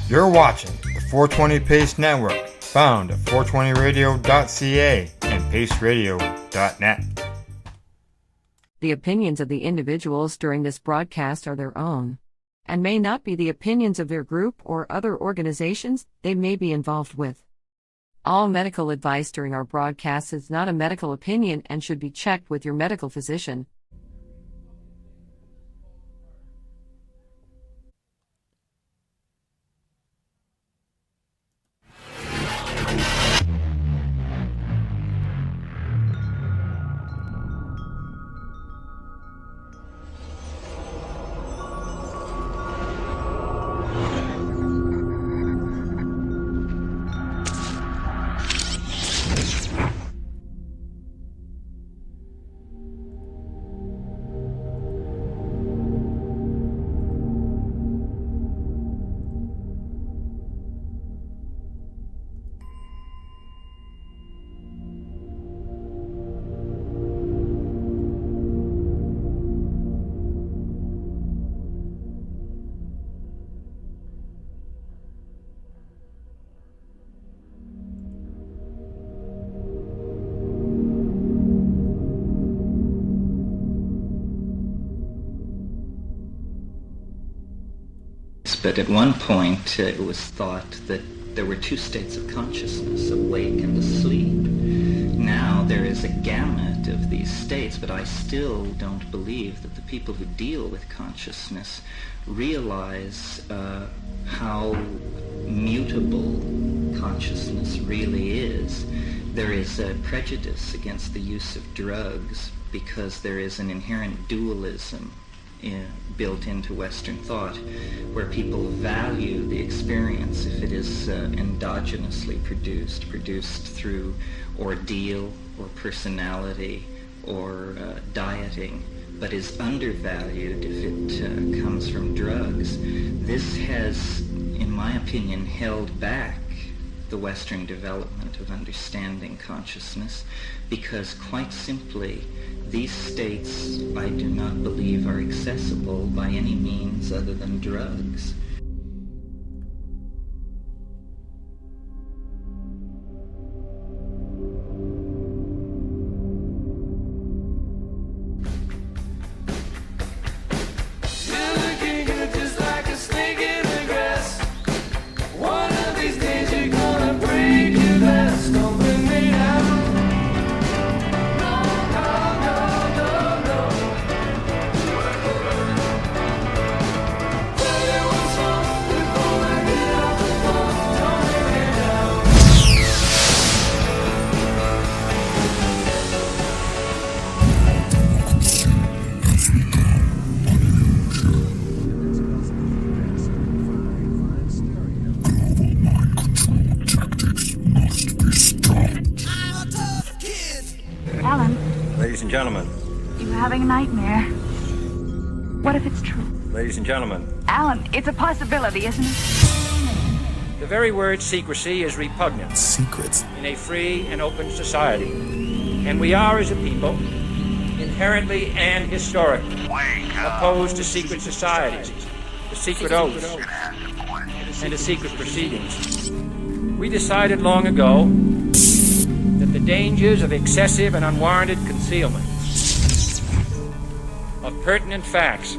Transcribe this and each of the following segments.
You're watching the 420 Pace Network, found at 420radio.ca and paceradio.net. The opinions of the individuals during this broadcast are their own, and may not be the opinions of their group or other organizations they may be involved with. All medical advice during our broadcast is not a medical opinion and should be checked with your medical physician. But at one point it was thought that there were two states of consciousness, awake and asleep. Now there is a gamut of these states, but I still don't believe that the people who deal with consciousness realize how mutable consciousness really is. There is a prejudice against the use of drugs because there is an inherent dualism built into Western thought, where people value the experience if it is endogenously produced through ordeal or personality or dieting, but is undervalued if it comes from drugs. This has, in my opinion, held back the Western development of understanding consciousness, because quite simply these states I do not believe are accessible by any means other than drugs. Ladies and gentlemen. You having a nightmare? What if it's true? Ladies and gentlemen. Alan, it's a possibility, isn't it? The very word secrecy is repugnant. Secrets? In a free and open society. And we are, as a people, inherently and historically opposed to secret societies, to secret oaths, and to secret proceedings. We decided long ago that the dangers of excessive and unwarranted concealment of pertinent facts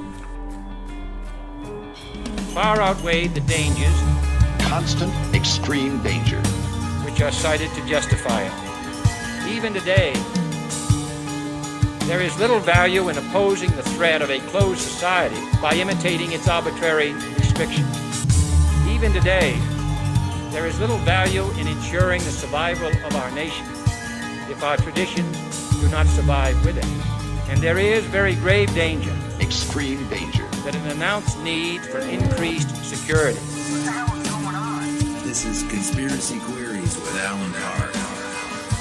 far outweighed the dangers, constant, extreme danger, which are cited to justify it. Even today, there is little value in opposing the threat of a closed society by imitating its arbitrary restrictions. Even today, there is little value in ensuring the survival of our nation if our traditions do not survive with it. And there is very grave danger, extreme danger, that an announced need for increased security. What the hell is going on? This is Conspiracy Queries with Alan Hart.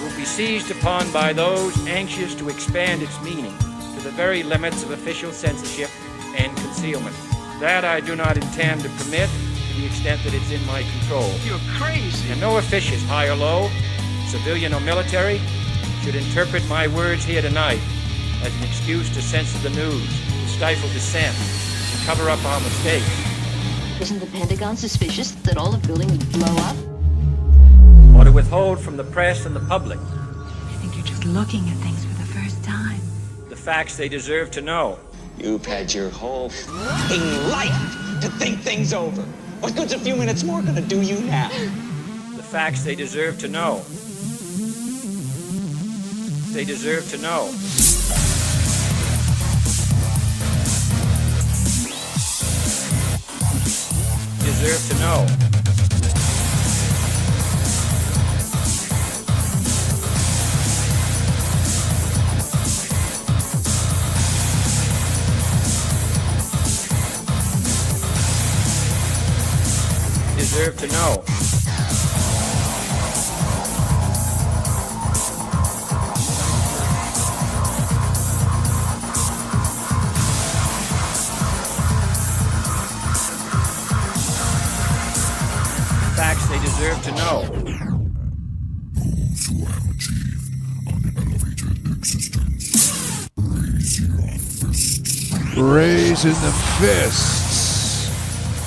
Will be seized upon by those anxious to expand its meaning to the very limits of official censorship and concealment. That I do not intend to permit to the extent that it's in my control. You're crazy. And no officious, high or low, civilian or military, should interpret my words here tonight as an excuse to censor the news, to stifle dissent, to cover up our mistakes. Isn't the Pentagon suspicious that all the buildings would blow up? Or to withhold from the press and the public I think you're just looking at things for the first time. the facts they deserve to know. You've had your whole f***ing life to think things over. What good's a few minutes more gonna do you now? The facts they deserve to know. They deserve to know. Deserve to know. Deserve to know. Facts they deserve to know. Those who have achieved an elevated existence, raise your fists. Raising the fists.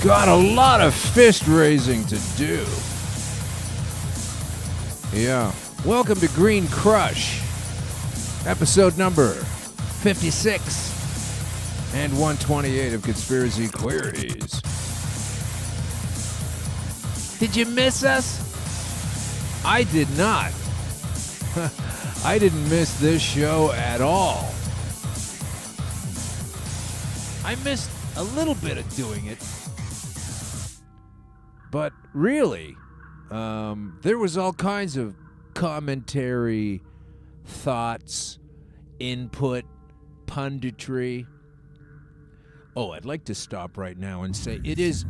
Got a lot of fist raising to do. Yeah. Welcome to Green Crush, episode number 56 and 128 of Conspiracy Queries. Did you miss us? I did not. I didn't miss this show at all. I missed a little bit of doing it. But really, there was all kinds of commentary, thoughts, input, punditry. Oh, I'd like to stop right now and say it is...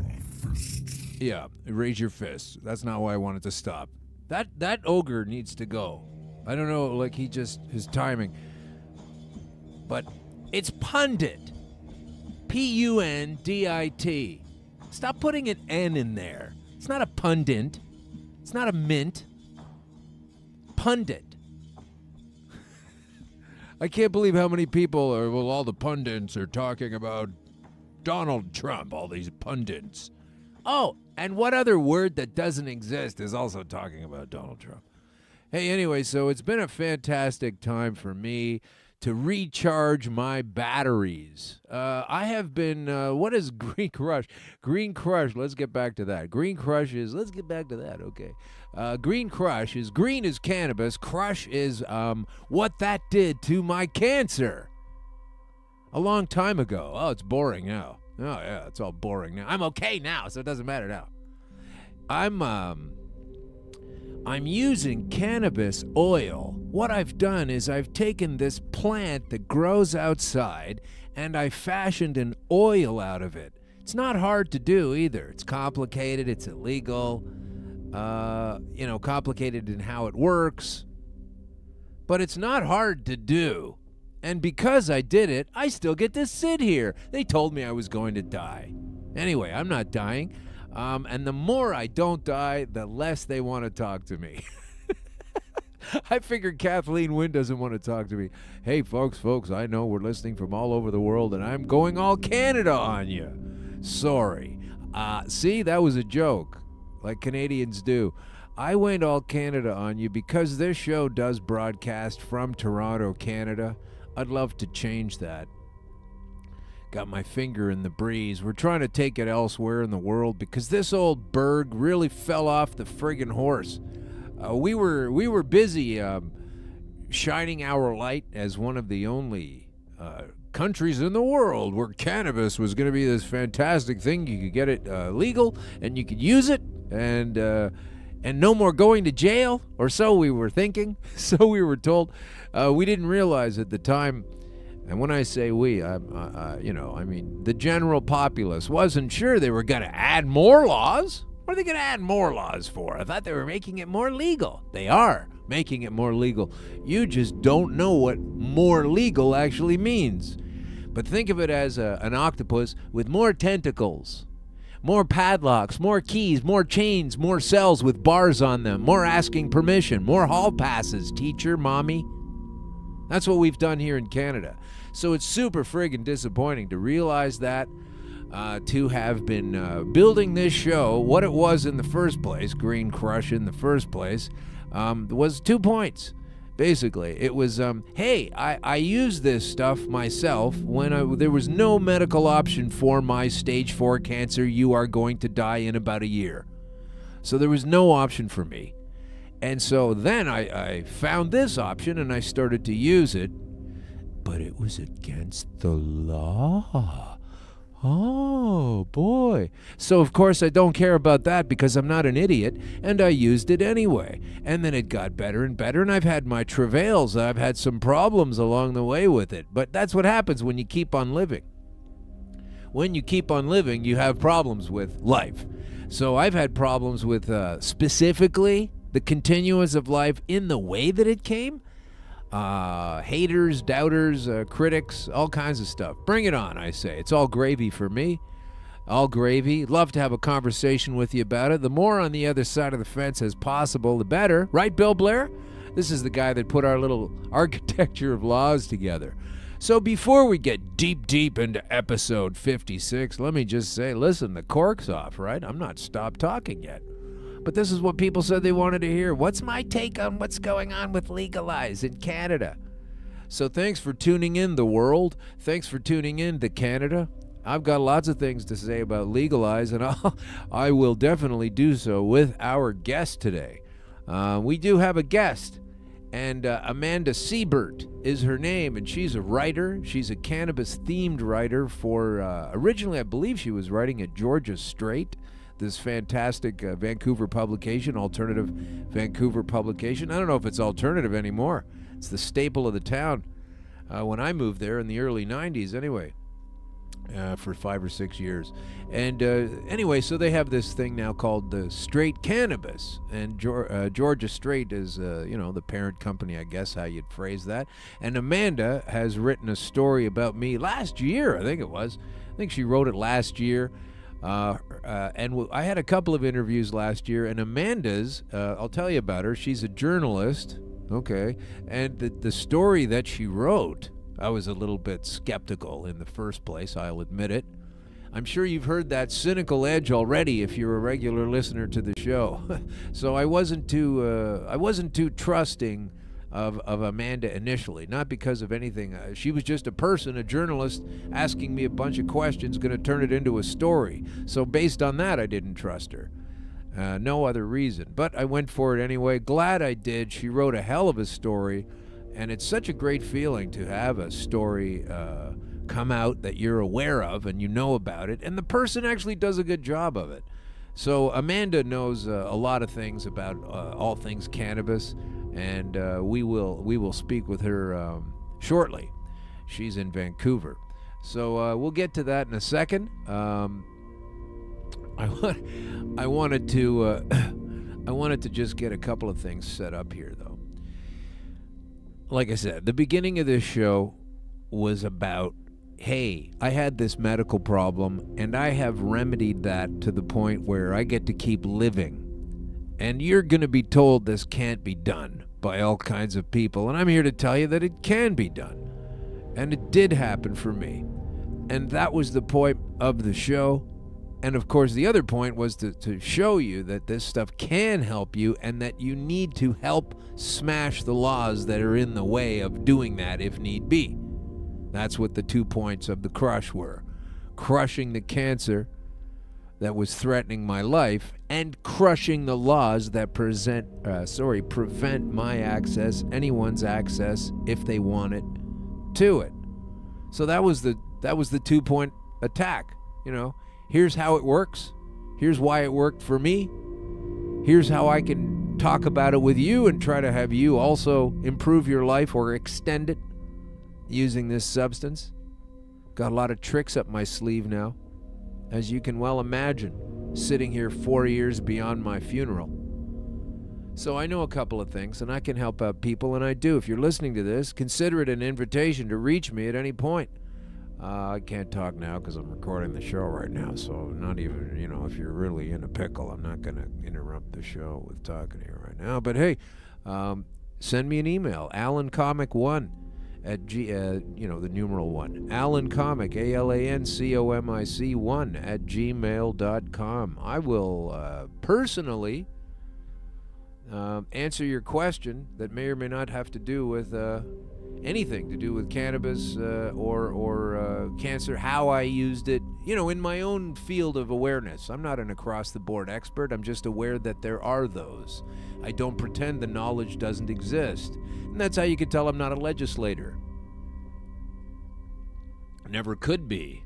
Yeah, raise your fists. That's not why I wanted to stop. That ogre needs to go. I don't know, like his timing. But it's pundit. P-U-N-D-I-T. Stop putting an N in there. It's not a pundit. It's not a mint. Pundit. I can't believe how many people are, well, all the pundits are talking about Donald Trump, all these pundits. Oh, and what other word that doesn't exist is also talking about Donald Trump? Hey, anyway, so it's been a fantastic time for me to recharge my batteries. I have been, what is Green Crush? Green Crush, let's get back to that. Green Crush is, let's get back to that, okay. Green Crush is, green is cannabis, crush is what that did to my cancer. A long time ago. Oh, it's boring now. Oh, yeah, it's all boring now. I'm okay now, so it doesn't matter now. I'm using cannabis oil. What I've done is I've taken this plant that grows outside and I fashioned an oil out of it. It's not hard to do either. It's complicated. It's illegal. Complicated in how it works. But it's not hard to do. And because I did it, I still get to sit here. They told me I was going to die. Anyway, I'm not dying. And the more I don't die, the less they want to talk to me. I figured Kathleen Wynne doesn't want to talk to me. Hey, folks, I know we're listening from all over the world, and I'm going all Canada on you. Sorry. See, that was a joke, like Canadians do. I went all Canada on you because this show does broadcast from Toronto, Canada. I'd love to change that. Got my finger in the breeze. We're trying to take it elsewhere in the world because this old Berg really fell off the friggin' horse. We were busy shining our light as one of the only countries in the world where cannabis was going to be this fantastic thing. You could get it legal and you could use it and no more going to jail, or so we were thinking. So we were told. We didn't realize at the time. And when I say we, I mean the general populace wasn't sure they were going to add more laws. What are they going to add more laws for? I thought they were making it more legal. They are making it more legal. You just don't know what more legal actually means. But think of it as an octopus with more tentacles, more padlocks, more keys, more chains, more cells with bars on them, more asking permission, more hall passes, teacher, mommy. That's what we've done here in Canada. So it's super friggin' disappointing to realize that. to have been building this show. What it was in the first place, Green Crush in the first place, was 2 points. Basically, it was, hey, I used this stuff myself when there was no medical option for my stage 4 cancer. You are going to die in about a year. So there was no option for me. And so then I found this option and I started to use it. But it was against the law. Oh, boy. So, of course, I don't care about that because I'm not an idiot, and I used it anyway. And then it got better and better, and I've had my travails. I've had some problems along the way with it. But that's what happens when you keep on living. When you keep on living, you have problems with life. So I've had problems with specifically the continuance of life in the way that it came. Haters, doubters, critics, all kinds of stuff. Bring it on, I say. It's all gravy for me. All gravy. Love to have a conversation with you about it. The more on the other side of the fence as possible, the better. Right, Bill Blair? This is the guy that put our little architecture of laws together. So before we get deep into episode 56, let me just say, listen, the cork's off, right? I'm not stopped talking yet. But this is what people said they wanted to hear. What's my take on what's going on with Legalize in Canada? So thanks for tuning in, the world. Thanks for tuning in to Canada. I've got lots of things to say about Legalize, and I will definitely do so with our guest today. We do have a guest, and Amanda Siebert is her name, and she's a writer. She's a cannabis-themed writer for, originally I believe she was writing at Georgia Straight, this fantastic Vancouver publication, alternative Vancouver publication. I don't know if it's alternative anymore. It's the staple of the town. When I moved there in the early 90s anyway, for 5 or 6 years. And anyway, so they have this thing now called the Straight Cannabis. And Georgia Straight is, the parent company, I guess how you'd phrase that. And Amanda has written a story about me last year, I think it was. I think she wrote it last year. And I had a couple of interviews last year, and Amanda's, I'll tell you about her. She's a journalist, okay, and the story that she wrote, I was a little bit skeptical in the first place, I'll admit it. I'm sure you've heard that cynical edge already if you're a regular listener to the show. So I wasn't too trusting of Amanda initially, not because of anything. She was just a person, a journalist, asking me a bunch of questions, going to turn it into a story. So based on that, I didn't trust her. No other reason. But I went for it anyway. Glad I did. She wrote a hell of a story, and it's such a great feeling to have a story come out that you're aware of and you know about it, and the person actually does a good job of it. So Amanda knows a lot of things about all things cannabis, and we will speak with her shortly. She's in Vancouver, so we'll get to that in a second. I wanted to just get a couple of things set up here, though. Like I said, the beginning of this show was about, hey, I had this medical problem, and I have remedied that to the point where I get to keep living. And you're going to be told this can't be done by all kinds of people. And I'm here to tell you that it can be done. And it did happen for me. And that was the point of the show. And of course, the other point was to show you that this stuff can help you and that you need to help smash the laws that are in the way of doing that if need be. That's what the 2 points of the crush were. Crushing the cancer that was threatening my life, and crushing the laws that prevent my access, anyone's access, if they want it, to it. So that was the 2-point attack. Here's how it works. Here's why it worked for me. Here's how I can talk about it with you and try to have you also improve your life or extend it using this substance. Got a lot of tricks up my sleeve now, as you can well imagine, sitting here 4 years beyond my funeral. So I know a couple of things, and I can help out people, and I do. If you're listening to this, consider it an invitation to reach me at any point. I can't talk now because I'm recording the show right now, so not even, if you're really in a pickle, I'm not going to interrupt the show with talking here right now. But hey, send me an email, alancomic1 at the numeral 1. Alan Comic, ALANCOMIC 1 at gmail.com. I will personally answer your question that may or may not have to do with anything to do with cannabis or cancer, how I used it, in my own field of awareness. I'm not an across-the-board expert. I'm just aware that there are those. I don't pretend the knowledge doesn't exist. And that's how you can tell I'm not a legislator. Never could be.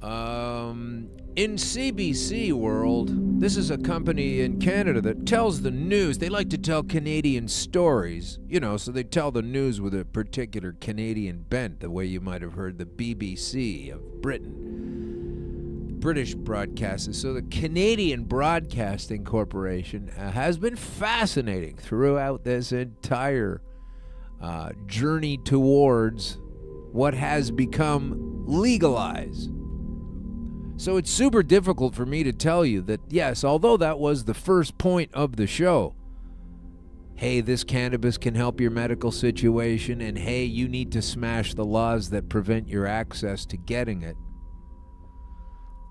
In CBC world, this is a company in Canada that tells the news. They like to tell Canadian stories, so they tell the news with a particular Canadian bent, the way you might have heard the BBC of Britain, British broadcasters. So the Canadian Broadcasting Corporation has been fascinating throughout this entire journey towards what has become legalized. So it's super difficult for me to tell you that, yes, although that was the first point of the show, hey, this cannabis can help your medical situation, and hey, you need to smash the laws that prevent your access to getting it.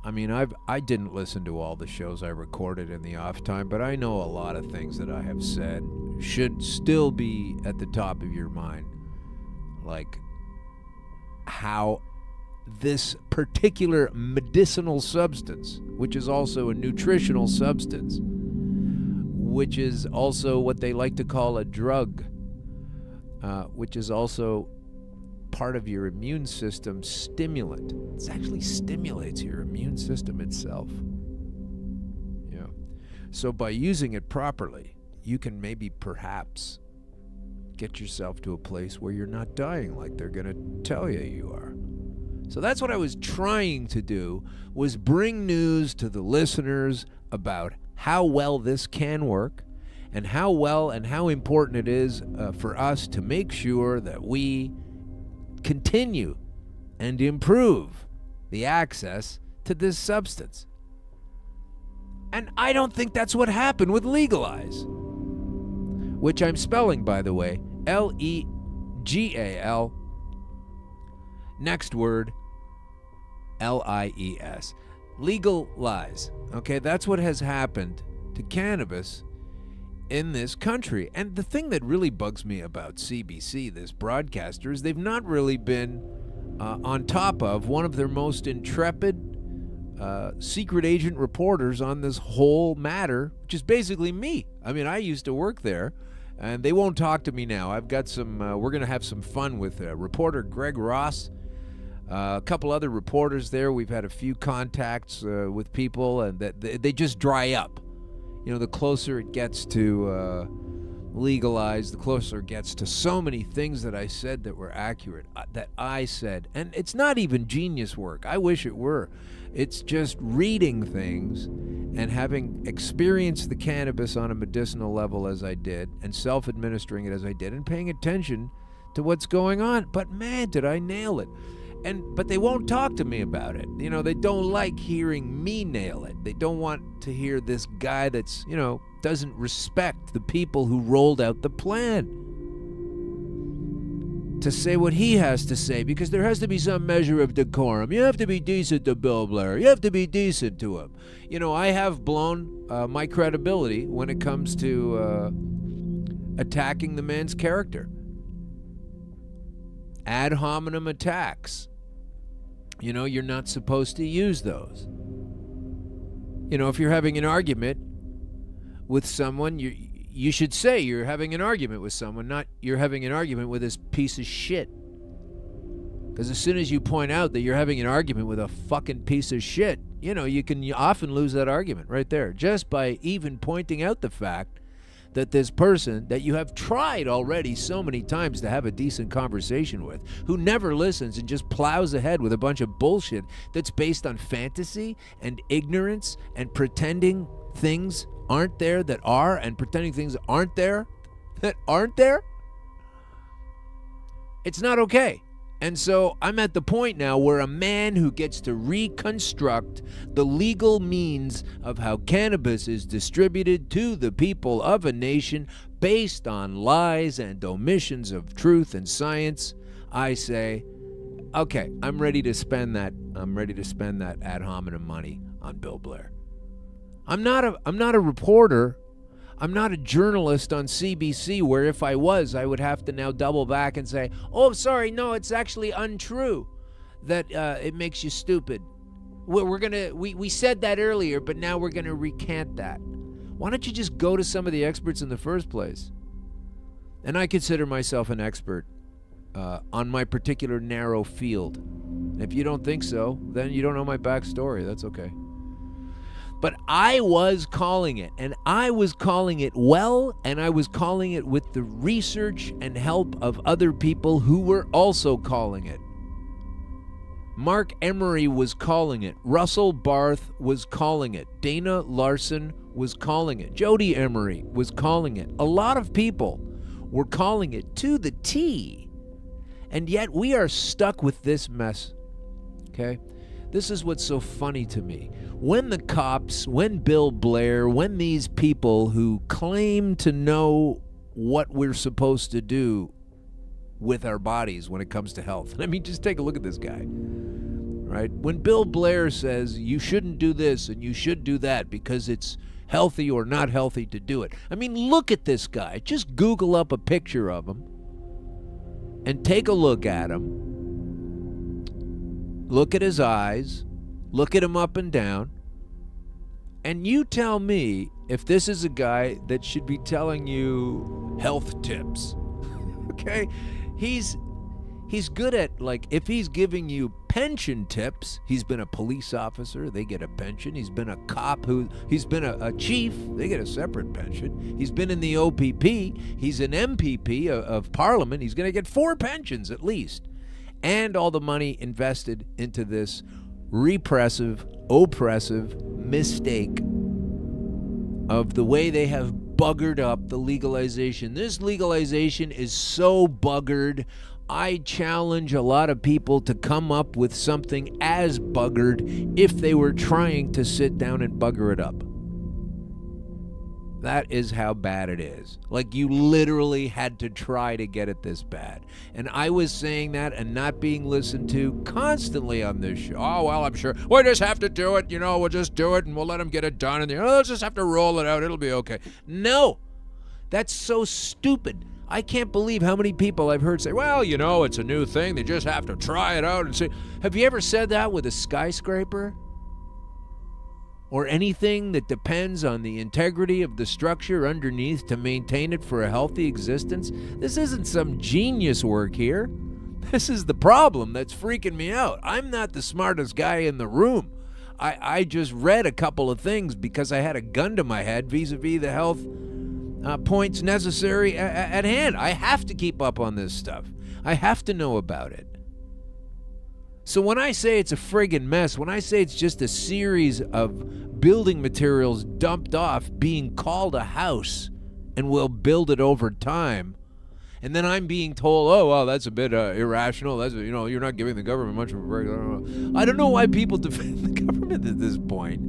I mean, I didn't listen to all the shows I recorded in the off time, but I know a lot of things that I have said should still be at the top of your mind. Like how this particular medicinal substance, which is also a nutritional substance, which is also what they like to call a drug, which is also part of your immune system stimulant. It actually stimulates your immune system itself. Yeah. So by using it properly, you can maybe perhaps get yourself to a place where you're not dying like they're going to tell you are. So that's what I was trying to do, was bring news to the listeners about how well this can work and how well and how important it is for us to make sure that we continue and improve the access to this substance. And I don't think that's what happened with Legalize, which I'm spelling, by the way, Legal. Next word, Lies. Legalize. Okay, that's what has happened to cannabis in this country. And the thing that really bugs me about CBC, this broadcaster, is they've not really been on top of one of their most intrepid secret agent reporters on this whole matter, which is basically me. I mean, I used to work there, and they won't talk to me now. I've got some, we're going to have some fun with reporter Greg Ross, a couple other reporters there. We've had a few contacts with people, and that they just dry up. The closer it gets to Legalize, the closer it gets to so many things that I said that were accurate, that I said. And it's not even genius work. I wish it were. It's just reading things and having experienced the cannabis on a medicinal level as I did, and self-administering it as I did, and paying attention to what's going on. But man, did I nail it. But they won't talk to me about it. They don't like hearing me nail it. They don't want to hear this guy that's, doesn't respect the people who rolled out the plan to say what he has to say, because there has to be some measure of decorum. You have to be decent to Bill Blair. You have to be decent to him. I have blown my credibility when it comes to attacking the man's character. Ad hominem attacks. You're not supposed to use those. If you're having an argument with someone, you should say you're having an argument with someone, not you're having an argument with this piece of shit. Because as soon as you point out that you're having an argument with a fucking piece of shit, you can often lose that argument right there, just by even pointing out the fact that this person that you have tried already so many times to have a decent conversation with, who never listens and just plows ahead with a bunch of bullshit that's based on fantasy and ignorance and pretending things aren't there that are, and pretending things aren't there that aren't there. It's not okay. And so I'm at the point now where a man who gets to reconstruct the legal means of how cannabis is distributed to the people of a nation based on lies and omissions of truth and science, I say, okay, I'm ready to spend that ad hominem money on Bill Blair. I'm not a reporter. I'm not a journalist on CBC where if I was, I would have to now double back and say, oh, sorry, no, it's actually untrue that it makes you stupid. We said that earlier, but now we're going to recant that. Why don't you just go to some of the experts in the first place? And I consider myself an expert on my particular narrow field. And if you don't think so, then you don't know my backstory. That's okay. But I was calling it, and I was calling it well, and I was calling it with the research and help of other people who were also calling it. Mark Emery was calling it. Russell Barth was calling it. Dana Larson was calling it. Jody Emery was calling it. A lot of people were calling it to the T. And yet we are stuck with this mess. Okay? This is what's so funny to me. When the cops, when Bill Blair, when these people who claim to know what we're supposed to do with our bodies when it comes to health. I mean, just take a look at this guy, right? When Bill Blair says you shouldn't do this and you should do that because it's healthy or not healthy to do it. I mean, look at this guy. Just Google up a picture of him and take a look at him. Look at his eyes, look at him up and down, and you tell me if this is a guy that should be telling you health tips. Okay? He's good at, like, if he's giving you pension tips, he's been a police officer, they get a pension. He's been a cop, he's been a chief, they get a separate pension. He's been in the OPP, he's an MPP of Parliament, he's going to get 4 pensions at least. And all the money invested into this repressive, oppressive mistake of the way they have buggered up the legalization. This legalization is so buggered, I challenge a lot of people to come up with something as buggered if they were trying to sit down and bugger it up. That is how bad it is. Like, you literally had to try to get it this bad. And I was saying that and not being listened to constantly on this show. Oh, well, I'm sure we'll just have to do it. You know, we'll just do it and we'll let them get it done. And they'll just have to roll it out. It'll be okay. No, that's so stupid. I can't believe how many people I've heard say, well, you know, it's a new thing. They just have to try it out and see. Have you ever said that with a skyscraper? Or anything that depends on the integrity of the structure underneath to maintain it for a healthy existence? This isn't some genius work here. This is the problem that's freaking me out. I'm not the smartest guy in the room. I just read a couple of things because I had a gun to my head vis-a-vis the health points necessary at hand. I have to keep up on this stuff. I have to know about it. So when I say it's a friggin' mess, when I say it's just a series of building materials dumped off being called a house and we'll build it over time, and then I'm being told, oh, well, that's a bit irrational. That's, you know, you're not giving the government much of a break. I don't know why people defend the government at this point,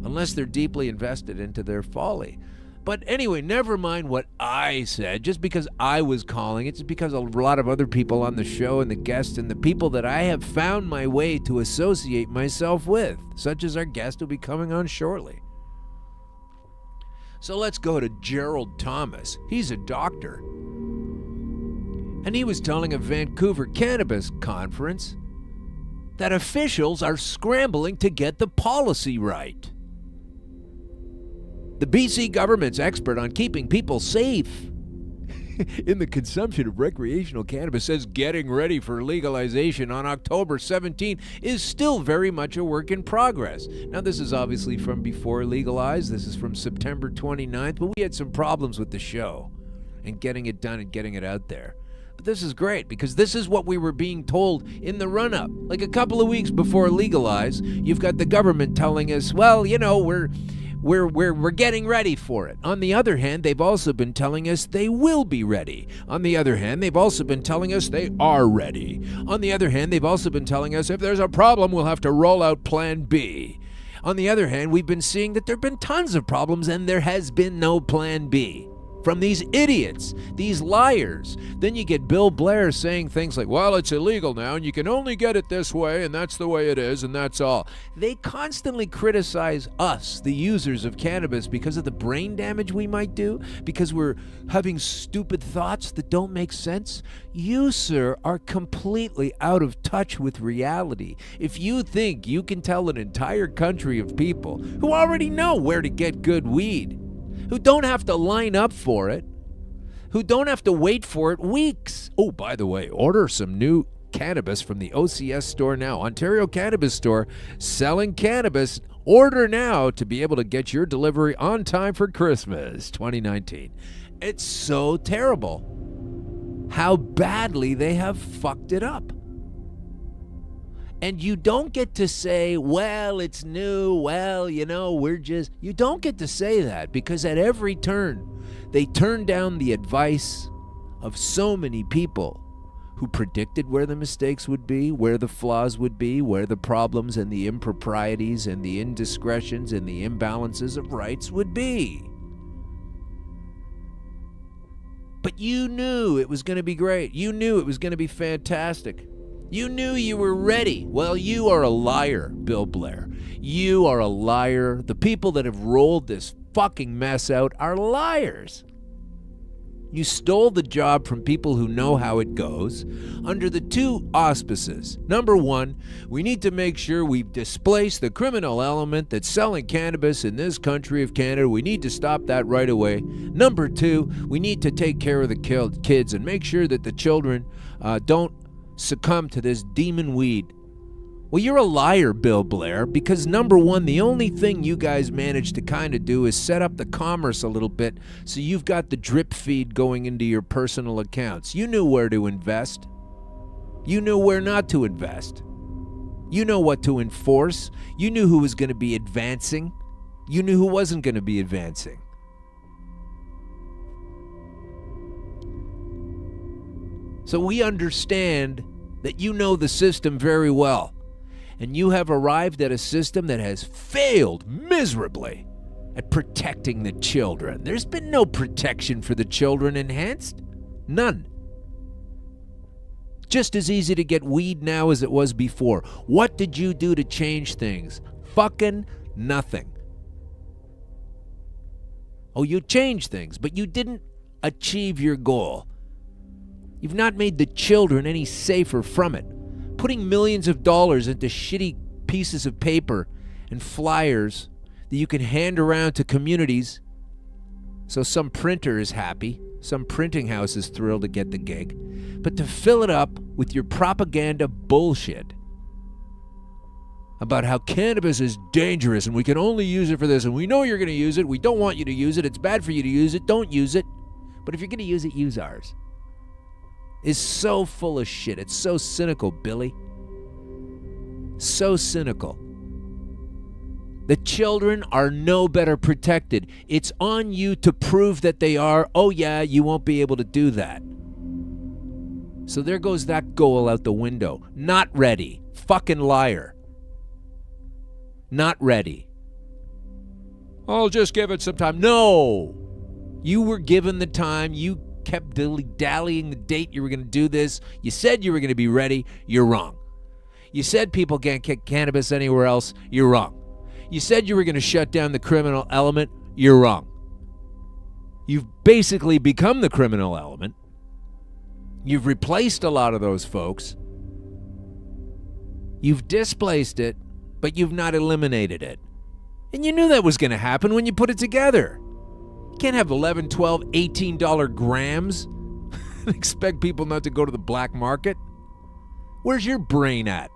unless they're deeply invested into their folly. But anyway, never mind what I said. Just because I was calling, it's because a lot of other people on the show and the guests and the people that I have found my way to associate myself with, such as our guest who'll be coming on shortly. So let's go to Gerald Thomas. He's a doctor. And he was telling a Vancouver cannabis conference that officials are scrambling to get the policy right. The BC government's expert on keeping people safe in the consumption of recreational cannabis says getting ready for legalization on October 17 is still very much a work in progress. Now, this is obviously from before legalized. This is from September 29th, but we had some problems with the show and getting it done and getting it out there. But this is great because this is what we were being told in the run-up. Like a couple of weeks before legalize, you've got the government telling us, well, you know, We're getting ready for it. On the other hand, they've also been telling us they will be ready. On the other hand, they've also been telling us they are ready. On the other hand, they've also been telling us if there's a problem, we'll have to roll out Plan B. On the other hand, we've been seeing that there have been tons of problems and there has been no Plan B. From these idiots, these liars. Then you get Bill Blair saying things like, well, it's illegal now and you can only get it this way and that's the way it is and that's all. They constantly criticize us, the users of cannabis, because of the brain damage we might do, because we're having stupid thoughts that don't make sense. You, sir, are completely out of touch with reality. If you think you can tell an entire country of people who already know where to get good weed, who don't have to line up for it, who don't have to wait for it weeks. Oh, by the way, order some new cannabis from the OCS store now. Ontario Cannabis Store, selling cannabis. Order now to be able to get your delivery on time for Christmas 2019. It's so terrible how badly they have fucked it up. And you don't get to say, well, it's new, well, you don't get to say that, because at every turn, they turn down the advice of so many people who predicted where the mistakes would be, where the flaws would be, where the problems and the improprieties and the indiscretions and the imbalances of rights would be. But you knew it was going to be great. You knew it was going to be fantastic. You knew you were ready. Well, you are a liar, Bill Blair. You are a liar. The people that have rolled this fucking mess out are liars. You stole the job from people who know how it goes under the two auspices. Number one, we need to make sure we displace the criminal element that's selling cannabis in this country of Canada. We need to stop that right away. Number two, we need to take care of the kids and make sure that the children don't succumb to this demon weed. Well, you're a liar, Bill Blair, because number one, the only thing you guys managed to kind of do is set up the commerce a little bit so you've got the drip feed going into your personal accounts. You knew where to invest. You knew where not to invest. You know what to enforce. You knew who was going to be advancing. You knew who wasn't going to be advancing. So we understand that you know the system very well, and you have arrived at a system that has failed miserably at protecting the children. There's been no protection for the children enhanced. None. Just as easy to get weed now as it was before. What did you do to change things? Fucking nothing. Oh, you changed things, but you didn't achieve your goal. You've not made the children any safer from it. Putting millions of dollars into shitty pieces of paper and flyers that you can hand around to communities so some printer is happy, some printing house is thrilled to get the gig, but to fill it up with your propaganda bullshit about how cannabis is dangerous and we can only use it for this and we know you're going to use it, we don't want you to use it, it's bad for you to use it, don't use it, but if you're going to use it, use ours. Is so full of shit. It's so cynical, Billy. So cynical. The children are no better protected. It's on you to prove that they are. Oh yeah, you won't be able to do that. So there goes that goal out the window. Not ready. Fucking liar. Not ready. I'll just give it some time. No! You were given the time. You kept dilly-dallying the date you were going to do this. You said you were going to be ready. You're wrong. You said people can't get cannabis anywhere else. You're wrong. You said you were going to shut down the criminal element. You're wrong. You've basically become the criminal element. You've replaced a lot of those folks. You've displaced it, but you've not eliminated it. And you knew that was going to happen when you put it together. Can't have $11, $12, $18 grams and expect people not to go to the black market. Where's your brain at?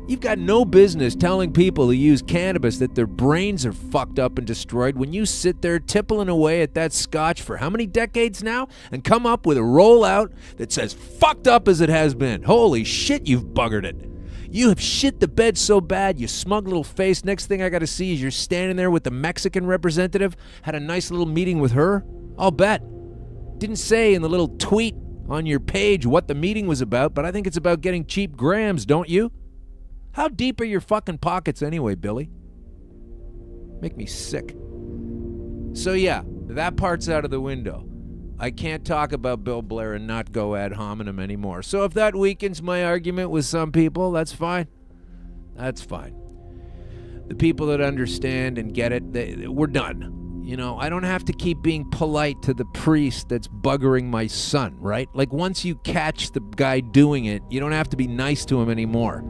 You've got no business telling people who use cannabis that their brains are fucked up and destroyed when you sit there tippling away at that scotch for how many decades now and come up with a rollout that says fucked up as it has been. Holy shit, you've buggered it. You have shit the bed so bad, you smug little face. Next thing I got to see is you're standing there with the Mexican representative. Had a nice little meeting with her. I'll bet. Didn't say in the little tweet on your page what the meeting was about, but I think it's about getting cheap grams, don't you? How deep are your fucking pockets anyway, Billy? Make me sick. So yeah, that part's out of the window. I can't talk about Bill Blair and not go ad hominem anymore. So if that weakens my argument with some people, that's fine. That's fine. The people that understand and get it, we're done. You know, I don't have to keep being polite to the priest that's buggering my son, right? Like, once you catch the guy doing it, you don't have to be nice to him anymore.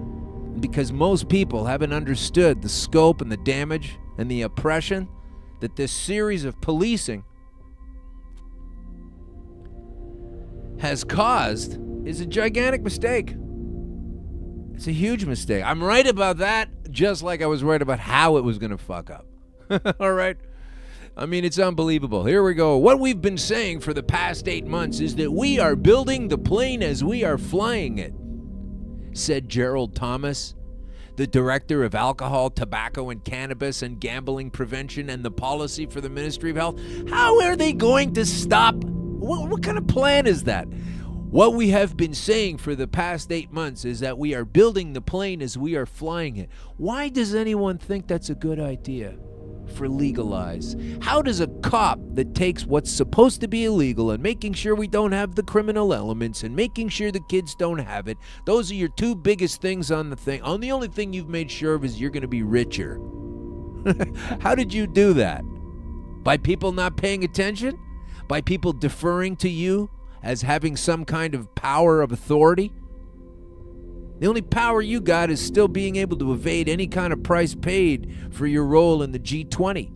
Because most people haven't understood the scope and the damage and the oppression that this series of policing has caused is a gigantic mistake. It's a huge mistake. I'm right about that, just like I was right about how it was going to fuck up. All right? I mean, it's unbelievable. Here we go. What we've been saying for the past 8 months is that we are building the plane as we are flying it, said Gerald Thomas, the director of alcohol, tobacco, and cannabis and gambling prevention and the policy for the Ministry of Health. How are they going to stop? What kind of plan is that? What we have been saying for the past 8 months is that we are building the plane as we are flying it. Why does anyone think that's a good idea? For legalize. How does a cop that takes what's supposed to be illegal and making sure we don't have the criminal elements and making sure the kids don't have it, those are your two biggest things on the thing. On the only thing you've made sure of is you're going to be richer. How did you do that? By people not paying attention? By people deferring to you as having some kind of power of authority? The only power you got is still being able to evade any kind of price paid for your role in the G20.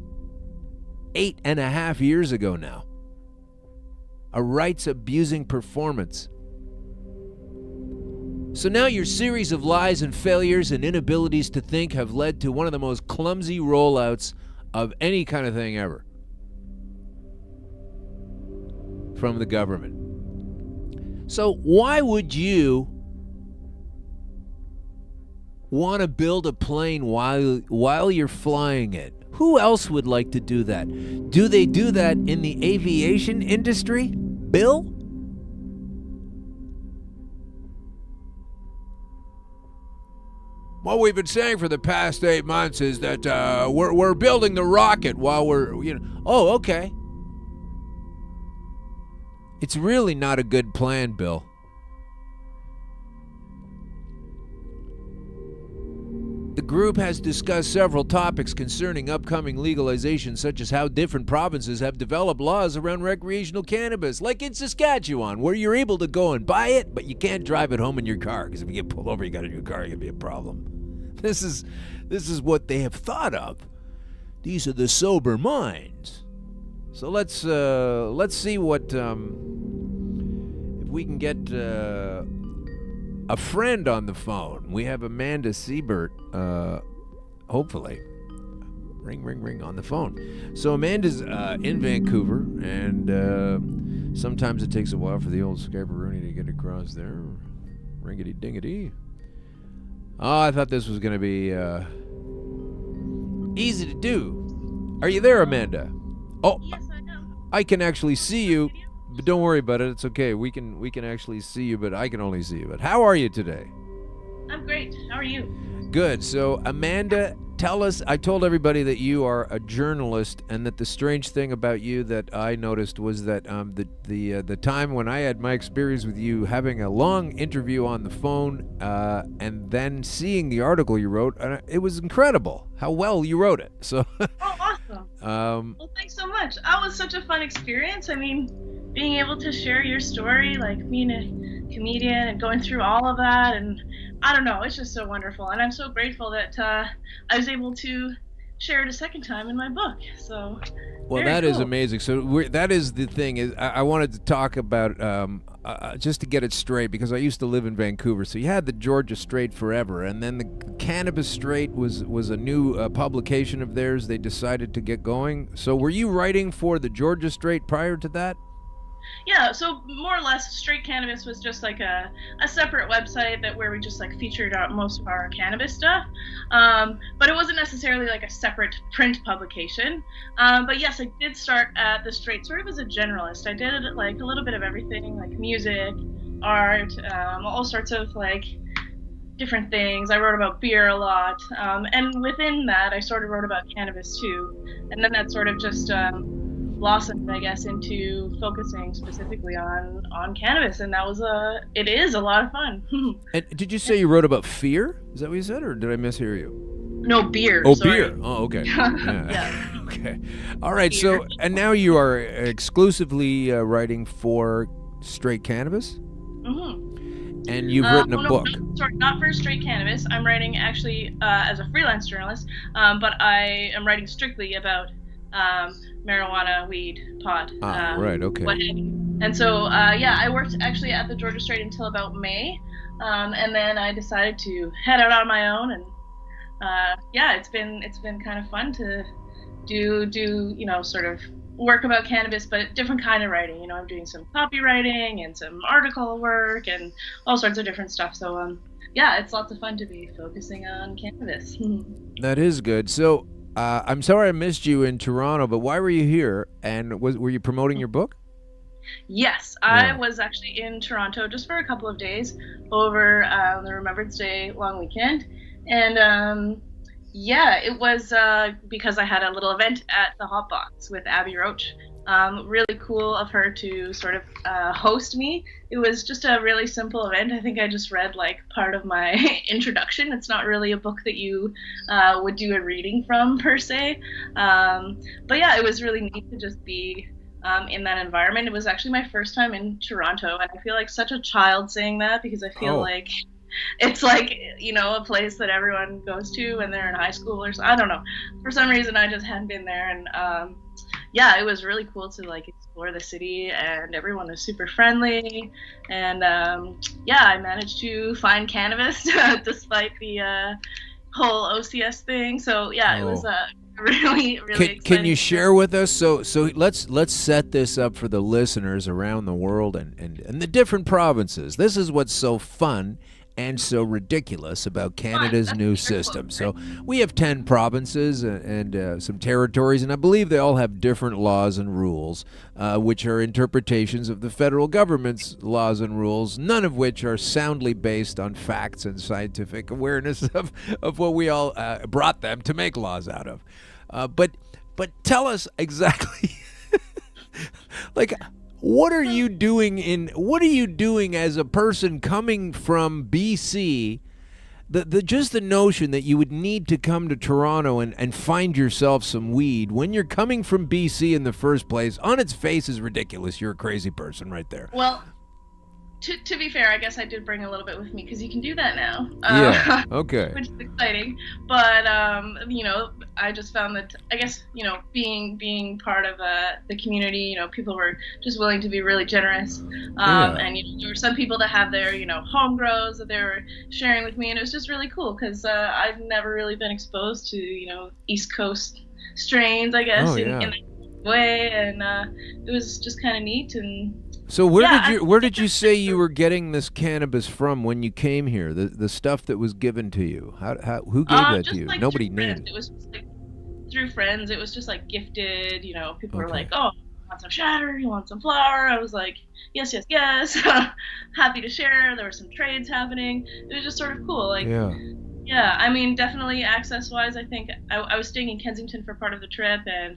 8.5 years ago now. A rights-abusing performance. So now your series of lies and failures and inabilities to think have led to one of the most clumsy rollouts of any kind of thing ever from the government. So why would you want to build a plane while you're flying it? Who else would like to do that? Do they do that in the aviation industry? Bill? What we've been saying for the past 8 months is that we're building the rocket while we're, Oh, okay. It's really not a good plan, Bill. The group has discussed several topics concerning upcoming legalization, such as how different provinces have developed laws around recreational cannabis, like in Saskatchewan, where you're able to go and buy it, but you can't drive it home in your car, because if you get pulled over, you got a new car, you're going to be a problem. This is what they have thought of. These are the sober minds. So let's see what if we can get a friend on the phone. We have Amanda Siebert, hopefully. Ring on the phone. So Amanda's in Vancouver, and sometimes it takes a while for the old Scarberoni to get across there. Ringity dingity. Oh, I thought this was going to be easy to do. Are you there, Amanda? Oh, yes, I am. I can actually see you. But don't worry about it. It's okay. We can actually see you, but I can only see you. But how are you today? I'm great. How are you? Good. So, Amanda, tell us. I told everybody that you are a journalist, and that the strange thing about you that I noticed was that the time when I had my experience with you having a long interview on the phone, and then seeing the article you wrote, it was incredible how well you wrote it. So. Oh, awesome. Well, thanks so much. That was such a fun experience. I mean, being able to share your story, like being a comedian and going through all of that, and I don't know, it's just so wonderful. And I'm so grateful that I was able to share it a second time in my book. So, well, that is amazing. So that is the thing. Is I wanted to talk about just to get it straight, because I used to live in Vancouver. So you had the Georgia Strait forever, and then the Cannabis Strait was a new publication of theirs. They decided to get going. So were you writing for the Georgia Strait prior to that? Yeah, so more or less, Straight Cannabis was just like a separate website where we just like featured out most of our cannabis stuff. But it wasn't necessarily like a separate print publication. But yes, I did start at the Straight sort of as a generalist. I did like a little bit of everything, like music, art, all sorts of like different things. I wrote about beer a lot, and within that, I sort of wrote about cannabis too. And then that sort of just blossomed, I guess, into focusing specifically on cannabis, and it is a lot of fun. And did you say you wrote about fear? Is that what you said, or did I mishear you? No, beer. Oh, sorry. beer. Oh, okay. Yeah. Okay. All right. Beer. So, and now you are exclusively writing for Straight Cannabis? Mm-hmm. And you've written a book. No, sorry, not for Straight Cannabis. I'm writing actually as a freelance journalist, but I am writing strictly about marijuana, weed, pot. Right, okay. What have you. And so, I worked actually at the Georgia Straight until about May, and then I decided to head out on my own, and it's been kind of fun to do sort of work about cannabis, but different kind of writing. I'm doing some copywriting and some article work and all sorts of different stuff. So it's lots of fun to be focusing on cannabis. That is good. So I'm sorry I missed you in Toronto, but why were you here? And were you promoting your book? Yes, I was actually in Toronto just for a couple of days over the Remembrance Day long weekend. And it was because I had a little event at the Hot Box with Abby Roach. Really cool of her to sort of host me. It was just a really simple event. I think I just read like part of my introduction. It's not really a book that you would do a reading from per se. It was really neat to just be in that environment. It was actually my first time in Toronto, and I feel like such a child saying that because I feel like it's like, a place that everyone goes to when they're in high school or so. I don't know. For some reason, I just hadn't been there. And it was really cool to like explore the city, and everyone was super friendly. And I managed to find cannabis despite the whole OCS thing. So it was really exciting. Can you share with us? So let's set this up for the listeners around the world and the different provinces. This is what's so fun and so ridiculous about Canada's new system. So we have 10 provinces and some territories, and I believe they all have different laws and rules, which are interpretations of the federal government's laws and rules, none of which are soundly based on facts and scientific awareness of what we all brought them to make laws out of. But tell us exactly, like, what are you doing as a person coming from BC? Just the notion that you would need to come to Toronto and find yourself some weed when you're coming from BC in the first place, on its face is ridiculous. You're a crazy person right there. Well, to be fair, I guess I did bring a little bit with me because you can do that now. Okay. Which is exciting. But, I just found that, I guess, being part of the community, people were just willing to be really generous. And, there were some people that have their, home grows that they were sharing with me. And it was just really cool because I've never really been exposed to, East Coast strains, I guess, in that way. And it was just kind of neat. And so where did you say you were getting this cannabis from when you came here? The stuff that was given to you. Who gave that to you? Like Nobody named. It was just like through friends. It was just like gifted. People were like, "Oh, you want some shatter? You want some flour?" I was like, "Yes, yes, yes." Happy to share. There were some trades happening. It was just sort of cool. Like, yeah. I mean, definitely access-wise, I think I was staying in Kensington for part of the trip, and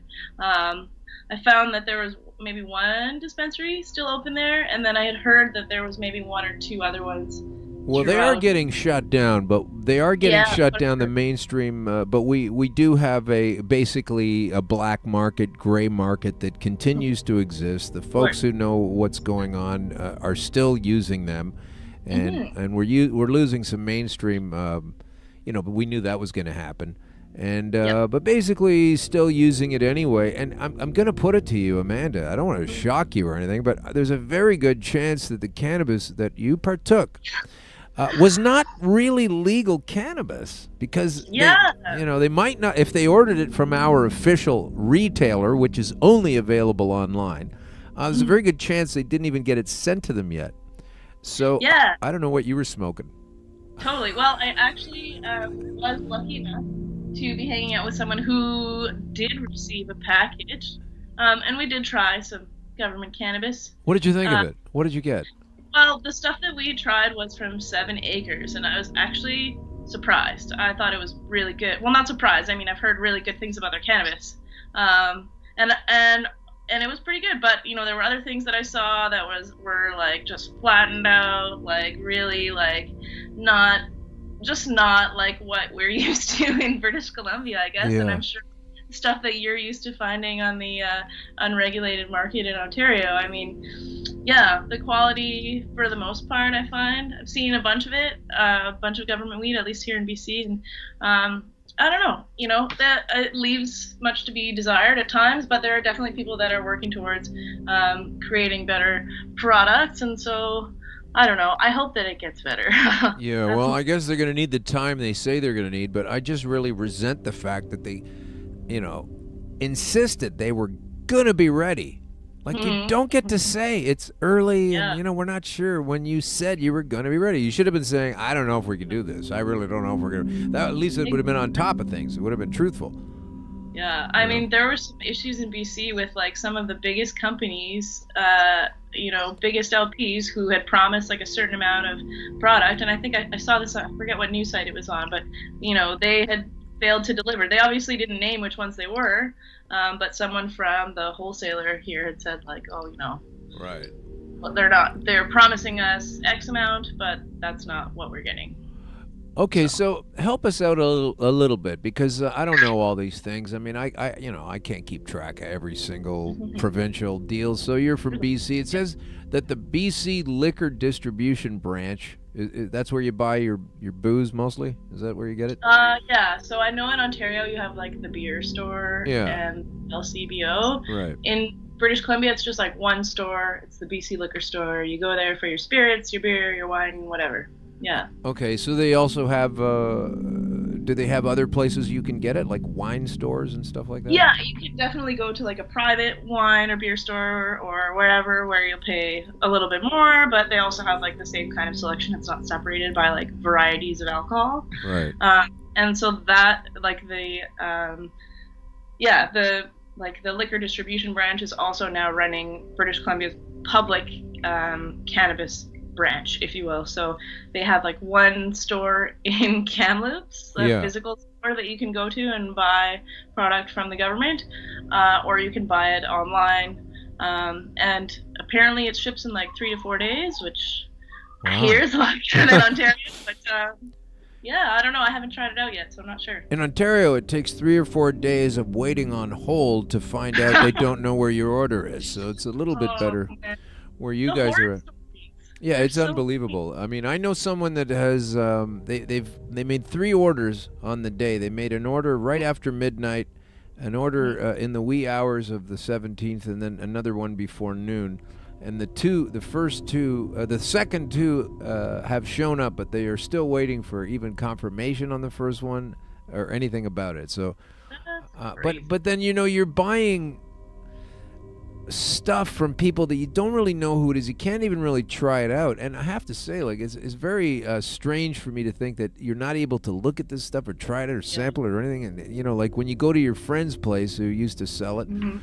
I found that there was maybe one dispensary still open there, and then I had heard that there was maybe one or two other ones. Well, they are getting shut down, but they are getting shut down the mainstream. But we do have basically a black market, gray market that continues to exist. The folks who know what's going on are still using them, and we're losing some mainstream. But we knew that was going to happen. And but basically still using it anyway. And I'm going to put it to you, Amanda, I don't want to shock you or anything, but there's a very good chance that the cannabis that you partook was not really legal cannabis, because they might not, if they ordered it from our official retailer, which is only available online, There's a very good chance they didn't even get it sent to them yet. So Yeah. I don't know what you were smoking. Totally. Well, I actually was lucky enough to be hanging out with someone who did receive a package, and we did try some government cannabis. What did you think of it? What did you get? Well, the stuff that we tried was from 7 Acres, and I was actually surprised. I thought it was really good. Well, not surprised. I mean, I've heard really good things about their cannabis, and it was pretty good. But there were other things that I saw that were like just flattened out, like really like not like what we're used to in British Columbia, I guess. Yeah. And I'm sure stuff that you're used to finding on the unregulated market in Ontario. I mean, yeah, the quality for the most part, I find. I've seen a bunch of it, a bunch of government weed, at least here in BC, and I don't know, that it leaves much to be desired at times, but there are definitely people that are working towards creating better products, and so I don't know. I hope that it gets better. Yeah, well, I guess they're going to need the time they say they're going to need, but I just really resent the fact that they, insisted they were going to be ready. Like, you don't get to say it's early and, we're not sure when you said you were going to be ready. You should have been saying, I don't know if we can do this. I really don't know if we're going to. That at least it would have been on top of things. It would have been truthful. Yeah, I mean, there were some issues in BC with, like, some of the biggest companies, biggest LPs who had promised, like, a certain amount of product. And I think I saw this, I forget what news site it was on, but, they had failed to deliver. They obviously didn't name which ones they were, but someone from the wholesaler here had said, like, right. Well, they're promising us X amount, but that's not what we're getting. Okay, so help us out a little bit, because I don't know all these things. I mean, I can't keep track of every single provincial deal. So you're from BC. It says that the BC Liquor Distribution Branch, that's where you buy your booze mostly? Is that where you get it? Yeah. So I know in Ontario you have, like, the beer store and LCBO. Right. In British Columbia, it's just like one store. It's the BC Liquor Store. You go there for your spirits, your beer, your wine, whatever. Yeah. Okay, so they also have, do they have other places you can get it, like wine stores and stuff like that? Yeah, you can definitely go to, like, a private wine or beer store or wherever where you'll pay a little bit more, but they also have, like, the same kind of selection. It's not separated by, like, varieties of alcohol. Right. And so that, like, the liquor distribution branch is also now running British Columbia's public cannabis branch, if you will. So they have, like, one store in Kamloops, a physical store that you can go to and buy product from the government, or you can buy it online. And apparently it ships in, like, 3 to 4 days, which I hear is a lot better than Ontario. But yeah, I don't know. I haven't tried it out yet, so I'm not sure. In Ontario, it takes 3 or 4 days of waiting on hold to find out they don't know where your order is. So it's a little bit better where you guys are at. Yeah, it's unbelievable. I mean, I know someone that has they made 3 orders on the day. They made an order right after midnight, an order in the wee hours of the 17th, and then another one before noon. And the second two have shown up, but they are still waiting for even confirmation on the first one or anything about it. So, but then you're buying stuff from people that you don't really know who it is. You can't even really try it out. And I have to say, like, it's very strange for me to think that you're not able to look at this stuff or try it or sample it or anything. And like when you go to your friend's place who used to sell it, and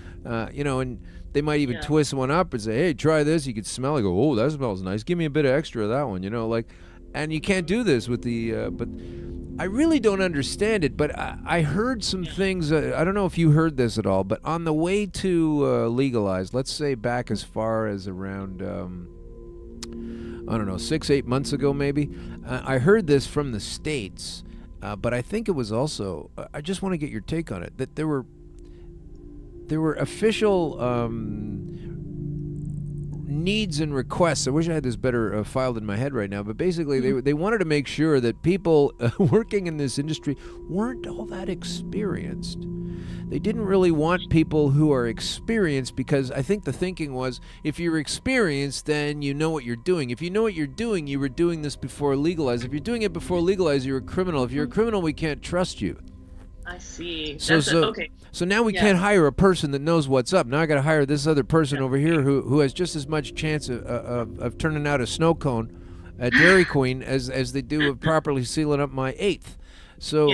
they might even twist one up and say, hey, try this. You could smell it. Go, oh, that smells nice. Give me a bit of extra of that one, and you can't do this with the, but I really don't understand it. But I heard some things, I don't know if you heard this at all, but on the way to legalize, let's say back as far as around, 6-8 months ago maybe, I heard this from the States, but I think it was also, I just want to get your take on it, that there were official needs and requests. I wish I had this better filed in my head right now, but basically they wanted to make sure that people working in this industry weren't all that experienced. They didn't really want people who are experienced, because I think the thinking was, if you're experienced, then you know what you're doing. If you know what you're doing, you were doing this before legalize. If you're doing it before legalize, you're a criminal. If you're a criminal, we can't trust you. I see. Okay. So now we can't hire a person that knows what's up. Now I got to hire this other person over here who has just as much chance of turning out a snow cone at Dairy Queen as they do of properly sealing up my eighth. So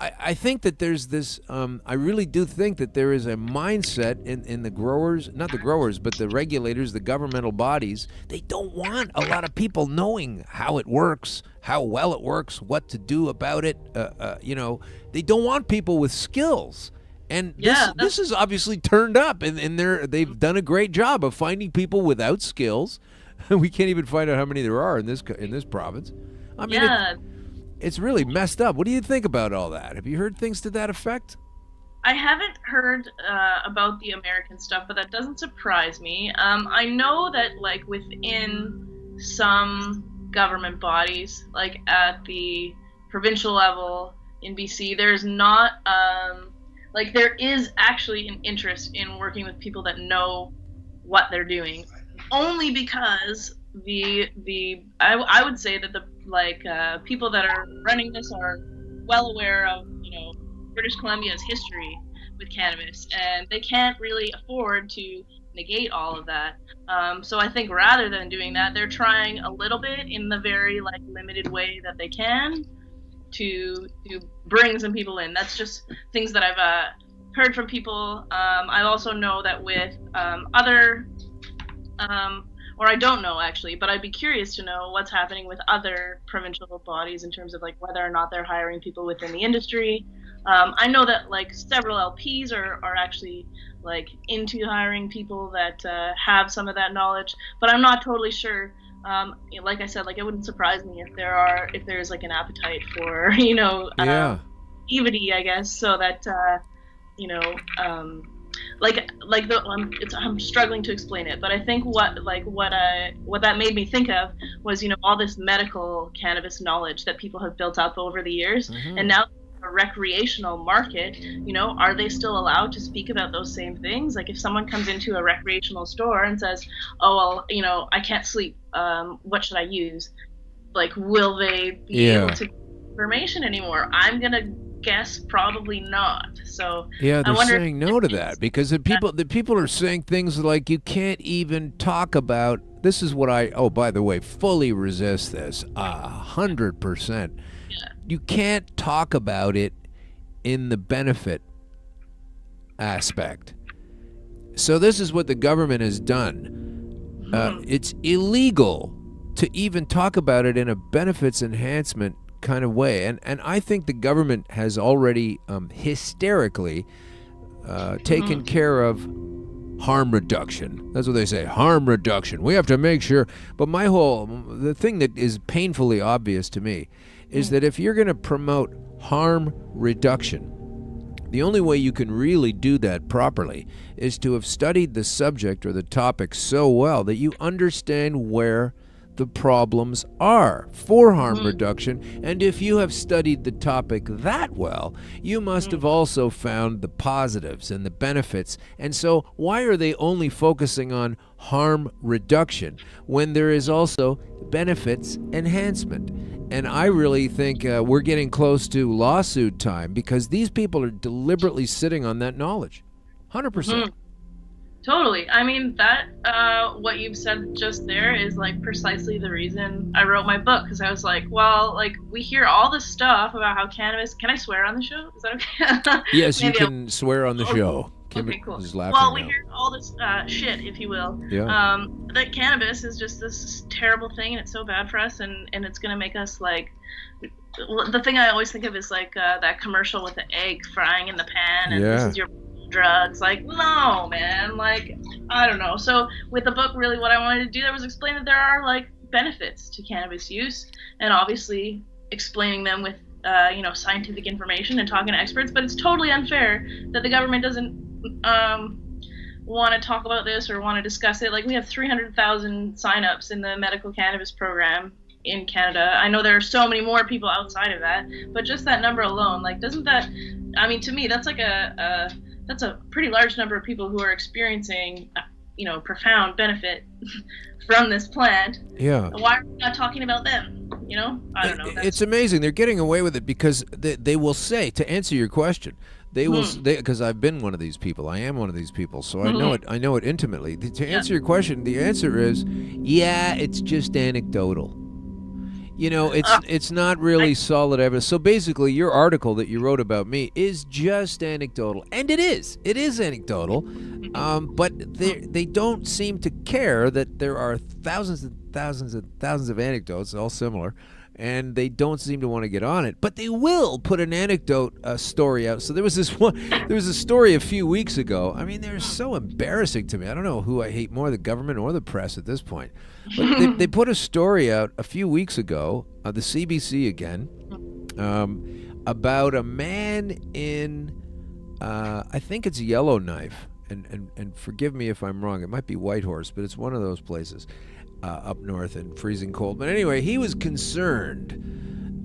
I think that there's this, I really do think that there is a mindset in the growers, not the growers, but the regulators, the governmental bodies. They don't want a lot of people knowing how it works, how well it works, what to do about it. They don't want people with skills. And this is obviously turned up, and they've done a great job of finding people without skills. We can't even find out how many there are in this province. I mean, it's really messed up. What do you think about all that? Have you heard things to that effect? I haven't heard about the American stuff, but that doesn't surprise me. I know that, like, within some government bodies, like at the provincial level in BC, there's not, there is actually an interest in working with people that know what they're doing. Only because I would say that the people that are running this are well aware of British Columbia's history with cannabis, and they can't really afford to negate all of that. So I think rather than doing that, they're trying a little bit in the very limited way that they can to bring some people in. That's just things that I've heard from people. I also know that with other or I don't know actually, but I'd be curious to know what's happening with other provincial bodies in terms of whether or not they're hiring people within the industry. I know that several LPs are actually into hiring people that have some of that knowledge, but I'm not totally sure. Like I said, it wouldn't surprise me if there's an appetite for equity, I guess, so that I'm struggling to explain it, but I think what that made me think of was all this medical cannabis knowledge that people have built up over the years, and now a recreational market. Are they still allowed to speak about those same things? If someone comes into a recreational store and says, "Oh well, I can't sleep. What should I use?" Will they be able to get information anymore? I'm gonna guess probably not. So they're saying no to that because the people are saying things like you can't even talk about. This is what by the way, fully resist this 100%. You can't talk about it in the benefit aspect. So this is what the government has done. It's illegal to even talk about it in a benefits enhancement kind of way, and I think the government has already hysterically taken care of harm reduction. That's what they say, harm reduction. We have to make sure. But the thing that is painfully obvious to me is that if you're going to promote harm reduction, the only way you can really do that properly is to have studied the subject or the topic so well that you understand where the problems are for harm reduction. And if you have studied the topic that well, you must have also found the positives and the benefits. And so why are they only focusing on harm reduction when there is also benefits enhancement? And I really think we're getting close to lawsuit time because these people are deliberately sitting on that knowledge. 100%. Totally. I mean, that what you've said just there is precisely the reason I wrote my book, because I was we hear all this stuff about how cannabis. Can I swear on the show? Is that okay? Yes, you can swear on the show. Okay, cool. Well, we hear all this shit, if you will. Yeah. That cannabis is just this terrible thing, and it's so bad for us, and it's gonna make us the thing I always think of is that commercial with the egg frying in the pan, and this is your drugs. No, man. I don't know. So with the book, really what I wanted to do there was explain that there are benefits to cannabis use, and obviously explaining them with scientific information and talking to experts. But it's totally unfair that the government doesn't want to talk about this or want to discuss it. We have 300,000 signups in the medical cannabis program in Canada. I know there are so many more people outside of that, but just that number alone, doesn't that, I mean, to me, that's that's a pretty large number of people who are experiencing, profound benefit from this plant. Yeah. Why are we not talking about them? You know, I don't know. It's amazing. They're getting away with it because they will say, to answer your question, they will, because I've been one of these people. I am one of these people, so I know it. I know it intimately. To answer your question, the answer is, yeah, it's just anecdotal. You know, it's not really solid evidence. So basically, your article that you wrote about me is just anecdotal, and it is. It is anecdotal, but they don't seem to care that there are thousands and thousands and thousands of anecdotes, all similar, and they don't seem to want to get on it. But they will put an anecdote story out. So there was a story a few weeks ago. I mean, they're so embarrassing to me. I don't know who I hate more, the government or the press at this point. But they put a story out a few weeks ago, the CBC again, about a man in, I think it's Yellowknife, and forgive me if I'm wrong. It might be Whitehorse, but it's one of those places up north and freezing cold. But anyway, he was concerned,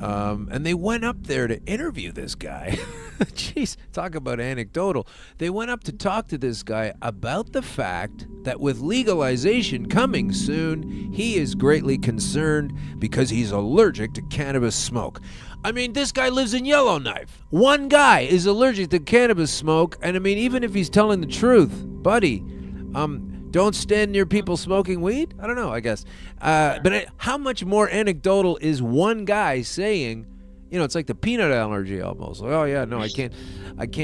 and they went up there to interview this guy. Jeez, talk about anecdotal. They went up to talk to this guy about the fact that with legalization coming soon, he is greatly concerned because he's allergic to cannabis smoke. I mean, this guy lives in Yellowknife. One guy is allergic to cannabis smoke, and I mean, even if he's telling the truth, buddy, don't stand near people smoking weed? I don't know, I guess. But how much more anecdotal is one guy saying, you know, it's like the peanut allergy almost. Like, oh yeah, no, I can't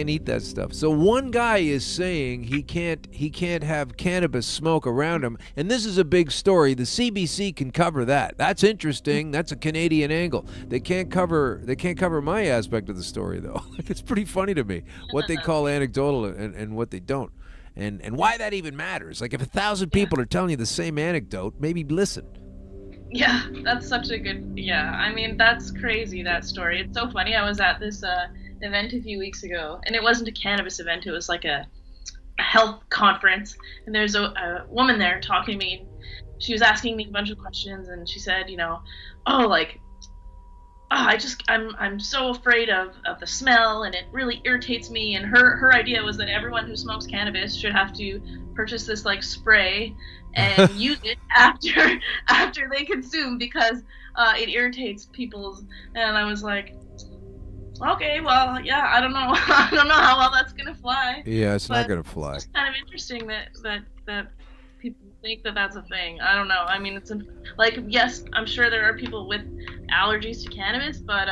eat that stuff. So one guy is saying he can't have cannabis smoke around him, and this is a big story. The CBC can cover that. That's interesting. That's a Canadian angle. They can't cover my aspect of the story though. It's pretty funny to me what they call anecdotal and what they don't. And why that even matters. Like if 1,000 people are telling you the same anecdote, maybe listen. Yeah, that's such a good, I mean, that's crazy, that story. It's so funny. I was at this event a few weeks ago, and it wasn't a cannabis event. It was like a health conference, and there's a woman there talking to me. She was asking me a bunch of questions, and she said, you know, I'm so afraid of the smell, and it really irritates me. And her idea was that everyone who smokes cannabis should have to purchase this like spray and use it after they consume because it irritates people's. And I was like, okay, well, yeah, I don't know, how well that's gonna fly. Yeah, it's not gonna fly. It's kind of interesting that people think that that's a thing. I don't know. I mean, it's like, yes, I'm sure there are people with allergies to cannabis, but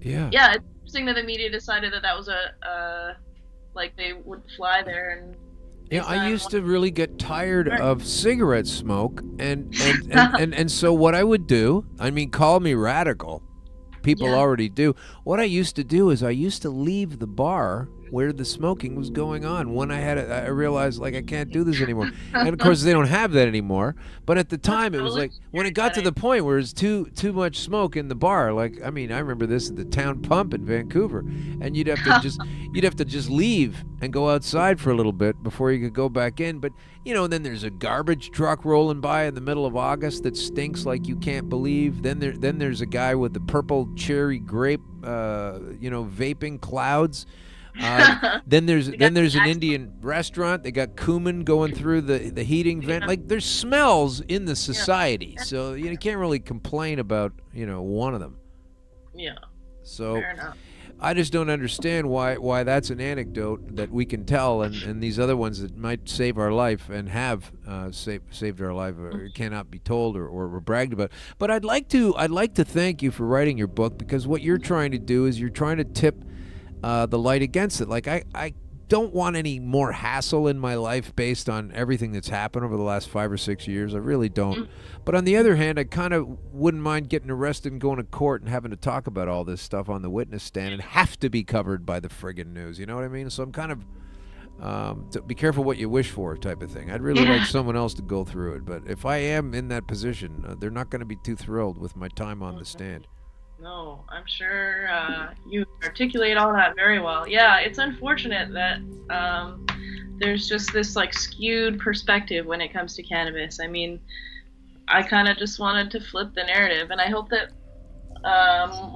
it's interesting that the media decided that was like they would fly there and. Yeah, I used to really get tired of cigarette smoke, and so what I would do, I mean, call me radical. People already do. What I used to do is I used to leave the bar where the smoking was going on. When I realized, like, I can't do this anymore. And of course, they don't have that anymore. But at the time, it was like, when it got to the point where it's too much smoke in the bar, like, I mean, I remember this at the Town Pump in Vancouver, and you'd have to just leave and go outside for a little bit before you could go back in. But, you know, then there's a garbage truck rolling by in the middle of August that stinks like you can't believe. Then there's a guy with the purple cherry grape, vaping clouds. Then there's an Indian restaurant. They got cumin going through the heating vent. Like, there's smells in the society, so you can't really complain about one of them. Yeah. So fair enough. I just don't understand why that's an anecdote that we can tell, and these other ones that might save our life and have saved our life cannot be told or bragged about. But I'd like to thank you for writing your book, because what you're trying to do is you're trying to tip the light against it. Like, I don't want any more hassle in my life based on everything that's happened over the last 5 or 6 years. I really don't. But on the other hand, I kind of wouldn't mind getting arrested and going to court and having to talk about all this stuff on the witness stand and have to be covered by the friggin' news. You know what I mean? So I'm kind of to be careful what you wish for type of thing. I'd really like someone else to go through it. But if I am in that position, they're not going to be too thrilled with my time on the stand. No, I'm sure you articulate all that very well. Yeah, it's unfortunate that there's just this like skewed perspective when it comes to cannabis. I mean, I kind of just wanted to flip the narrative, and I hope that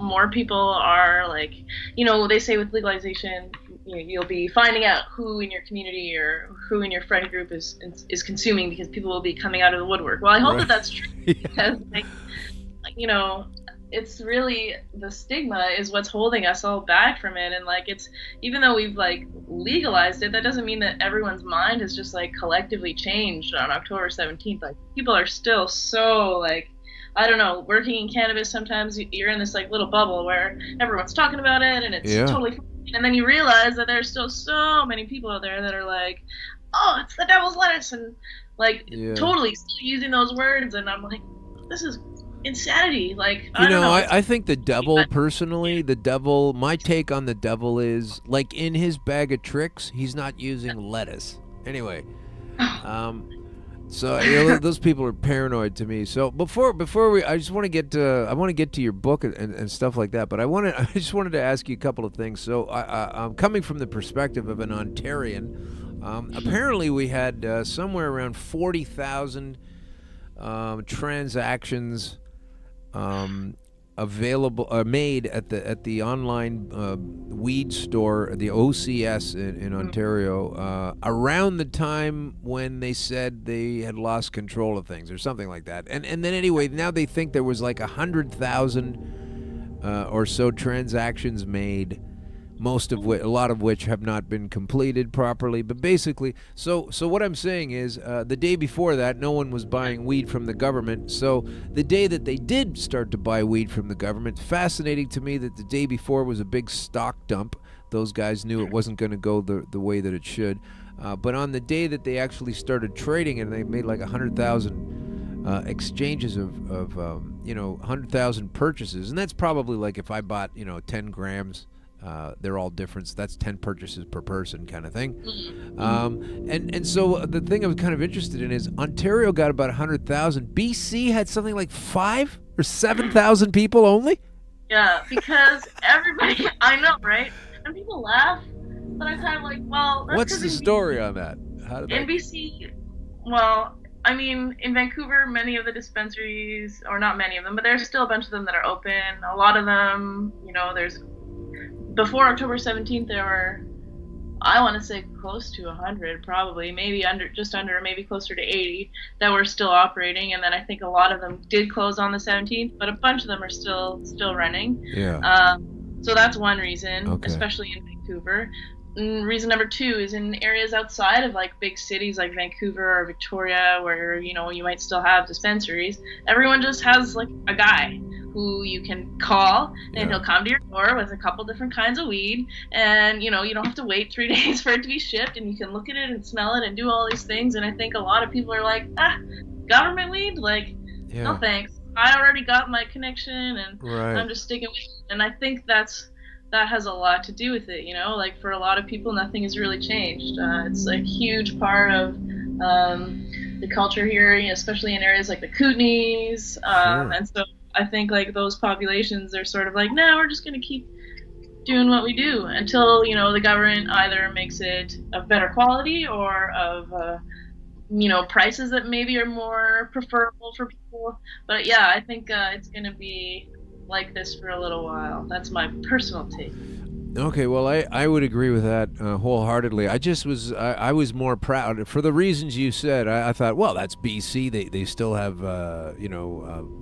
more people are like, they say with legalization, you'll be finding out who in your community or who in your friend group is consuming, because people will be coming out of the woodwork. Well, I hope that that's true, because you know, it's really the stigma is what's holding us all back from it. And like, it's, even though we've like legalized it, that doesn't mean that everyone's mind has just like collectively changed on October 17th. Like, people are still so like, I don't know, working in cannabis, sometimes you're in this like little bubble where everyone's talking about it and it's totally fine. And then you realize that there's still so many people out there that are like, oh, it's the devil's lettuce, and like totally still using those words. And I'm like, this is insanity. Like, I don't know. I think the devil, personally, my take on the devil is, like, in his bag of tricks, he's not using lettuce. Anyway, so those people are paranoid to me. So before we, I just want to get to your book and stuff like that. But I just wanted to ask you a couple of things. So I'm coming from the perspective of an Ontarian. Apparently, we had somewhere around 40,000 transactions available made at the online weed store, the OCS in Ontario, around the time when they said they had lost control of things or something like that. And then anyway, now they think there was like 100,000 or so transactions made, a lot of which have not been completed properly. But basically, so what I'm saying is, the day before that, no one was buying weed from the government. So the day that they did start to buy weed from the government, fascinating to me that the day before was a big stock dump. Those guys knew it wasn't going to go the way that it should. But on the day that they actually started trading it, they made like 100,000 exchanges of 100,000 purchases. And that's probably like if I bought 10 grams. They're all different. So that's 10 purchases per person kind of thing. And so the thing I'm kind of interested in is Ontario got about 100,000. BC had something like 5 or 7,000 people only? Yeah, because everybody, I know, right? And people laugh, but I'm kind of like, well, that's what's the story on that? How did in BC, well, I mean, in Vancouver, many of the dispensaries, or not many of them, but there's still a bunch of them that are open. A lot of them, there's before October 17th, there were, I want to say close to 100, probably, maybe just under, maybe closer to 80 that were still operating. And then I think a lot of them did close on the 17th, but a bunch of them are still running. Yeah. So that's one reason, okay. Especially in Vancouver. Reason number two is in areas outside of like big cities like Vancouver or Victoria, where you might still have dispensaries. Everyone just has like a guy who you can call, and he'll come to your door with a couple different kinds of weed, and you don't have to wait 3 days for it to be shipped, and you can look at it and smell it and do all these things. And I think a lot of people are like, government weed, like, no thanks. I already got my connection, and I'm just sticking with it. And I think that has a lot to do with it. Like, for a lot of people, nothing has really changed. It's a huge part of the culture here, especially in areas like the Kootenays, and so I think like those populations are sort of like, nah, we're just going to keep doing what we do until, the government either makes it of better quality or of, prices that maybe are more preferable for people. But yeah, I think it's going to be like this for a little while. That's my personal take. Okay, well, I would agree with that wholeheartedly. I was more proud for the reasons you said. I thought, well, that's BC. They still have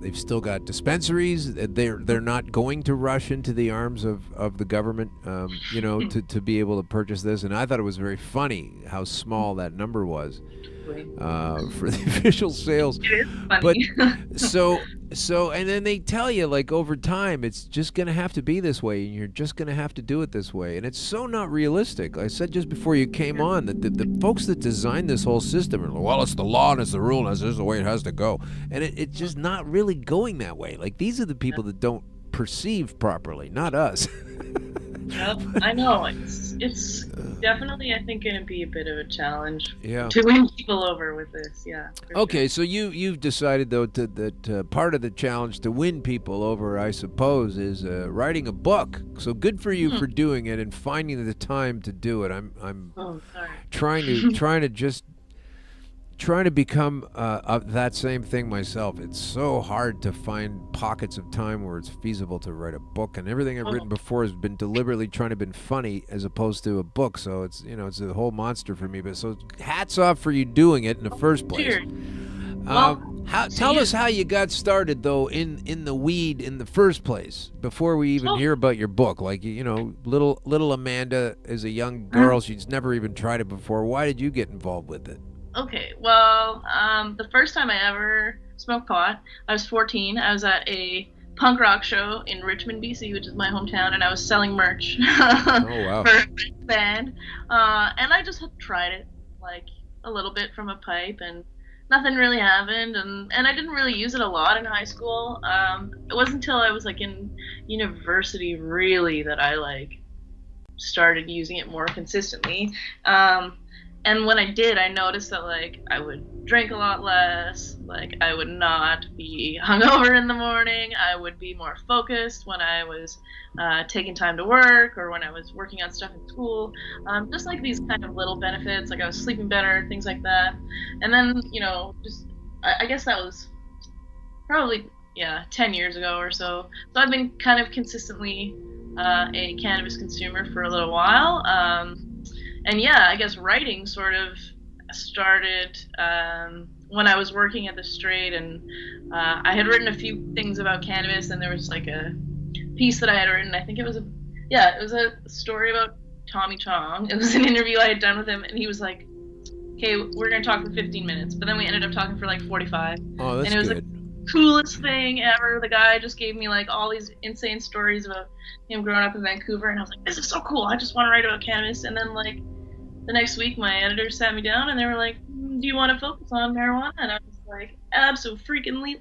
they've still got dispensaries. They're not going to rush into the arms of the government, to be able to purchase this. And I thought it was very funny how small that number was for the official sales. It is funny. But so and then they tell you, like, over time it's just going to have to be this way, and you're just going to have to do it this way. And it's so not realistic. I said just before you came on that the folks that designed this whole system are like, well, it's the law and it's the rule and this is the way it has to go. And it's just not really going that way. Like, these are the people that don't perceive properly, not us. Yep, I know. It's definitely, I think, going to be a bit of a challenge to win people over with this. Yeah. Okay, so you've decided though that part of the challenge to win people over, I suppose, is writing a book. So good for you for doing it and finding the time to do it. I'm trying to become that same thing myself. It's so hard to find pockets of time where it's feasible to write a book, and everything I've written before has been deliberately trying to be funny as opposed to a book. So it's it's a whole monster for me. But so hats off for you doing it in the first place. Well, Tell us how you got started, though, in the weed in the first place, before we even hear about your book. Like, little Amanda is a young girl. She's never even tried it before. Why did you get involved with it? Okay, well, the first time I ever smoked pot, I was 14. I was at a punk rock show in Richmond, BC, which is my hometown, and I was selling merch for a band. And I just had tried it, like, a little bit from a pipe, and nothing really happened, and I didn't really use it a lot in high school. It wasn't until I was, like, in university, really, that I, like, started using it more consistently. And when I did, I noticed that, like, I would drink a lot less, like, I would not be hungover in the morning, I would be more focused when I was taking time to work, or when I was working on stuff in school, just, like, these kind of little benefits, like I was sleeping better, things like that. And then, I guess that was probably, 10 years ago or so. So I've been kind of consistently a cannabis consumer for a little while. And I guess writing sort of started when I was working at the Straight, and I had written a few things about cannabis, and there was like a piece that I had written. I think it was a story about Tommy Chong. It was an interview I had done with him, and he was like, "Okay, we're gonna talk for 15 minutes," but then we ended up talking for like 45. Oh, that's and it was good. The coolest thing ever. The guy just gave me like all these insane stories about him growing up in Vancouver, and I was like, "This is so cool! I just want to write about cannabis." And then like the next week, my editor sat me down and they were like, "Do you want to focus on marijuana?" And I was like, "Absolutely."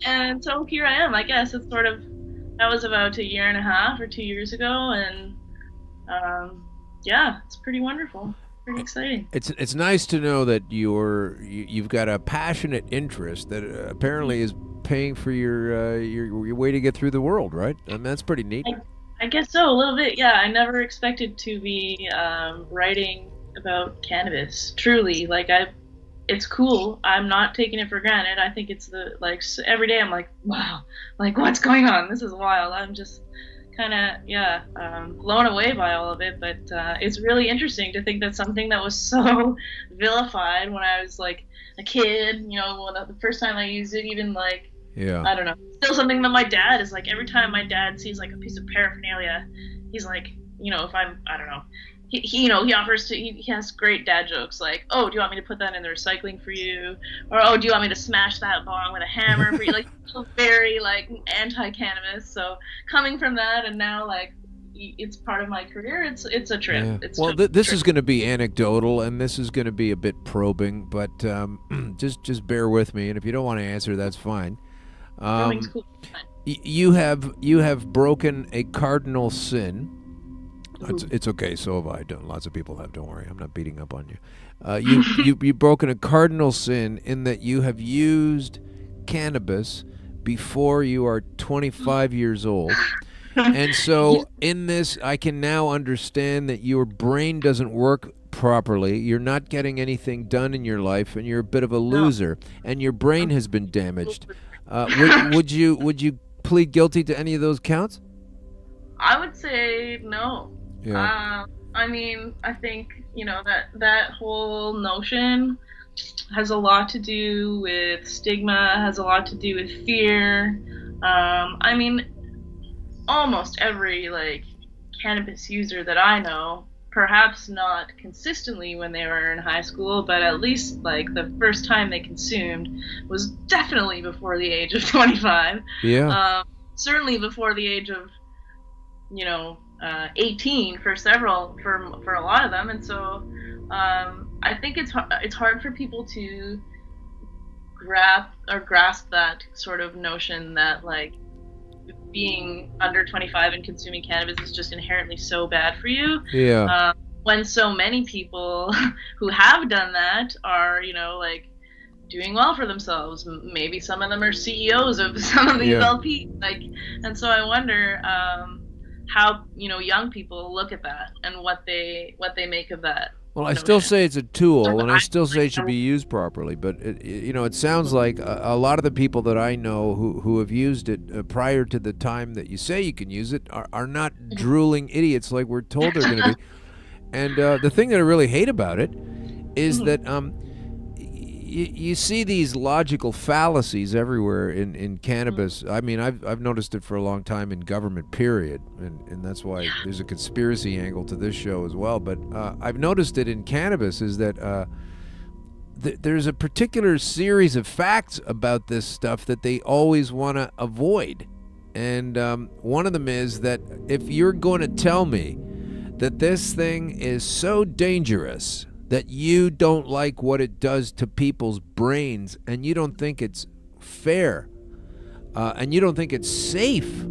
And so here I am. I guess it's sort of, that was about a year and a half or 2 years ago, and it's pretty wonderful, pretty exciting. It's nice to know that you've got a passionate interest that apparently is paying for your way to get through the world, right? And that's pretty neat. I guess so, a little bit, yeah. I never expected to be writing about cannabis, truly. Like, it's cool. I'm not taking it for granted. I think it's every day I'm like, wow, like, what's going on? This is wild. I'm just kind of, blown away by all of it. But it's really interesting to think that something that was so vilified when I was, like, a kid, the first time I used it, even, like, I don't know. Still something that my dad is like, every time my dad sees like a piece of paraphernalia, he's like, if I don't know, he has great dad jokes like, "Oh, do you want me to put that in the recycling for you?" Or, "Oh, do you want me to smash that bong with a hammer for you?" Like, very like anti-cannabis. So coming from that, and now like it's part of my career, it's a trip. Yeah. It's well, this is going to be anecdotal, and this is going to be a bit probing, but just bear with me, and if you don't want to answer, that's fine. Cool. You have broken a cardinal sin. It's okay. So have I done. Lots of people have. Don't worry. I'm not beating up on you. You've broken a cardinal sin in that you have used cannabis before you are 25 years old. And so in this, I can now understand that your brain doesn't work properly. You're not getting anything done in your life, and you're a bit of a loser, and your brain has been damaged. Would you plead guilty to any of those counts? I would say no. Yeah. I mean, I think, that whole notion has a lot to do with stigma, has a lot to do with fear. I mean, almost every, like, cannabis user that I know, perhaps not consistently when they were in high school, but at least, like, the first time they consumed was definitely before the age of 25. Yeah. Certainly before the age of, 18 for a lot of them. And so I think it's hard for people to grasp that sort of notion that, like, being under 25 and consuming cannabis is just inherently so bad for you. Yeah. When so many people who have done that are, like, doing well for themselves. Maybe some of them are CEOs of some of these LPs. Like, and so I wonder how, young people look at that and what they make of that. Well, I still say it's a tool, and I still say it should be used properly. But it sounds like a lot of the people that I know who have used it prior to the time that you say you can use it are not drooling idiots like we're told they're going to be. And the thing that I really hate about it is that you see these logical fallacies everywhere in cannabis. I mean, I've noticed it for a long time in government, period, and that's why there's a conspiracy angle to this show as well. But I've noticed it in cannabis is that there's a particular series of facts about this stuff that they always want to avoid. And one of them is that if you're going to tell me that this thing is so dangerous that you don't like what it does to people's brains and you don't think it's fair and you don't think it's safe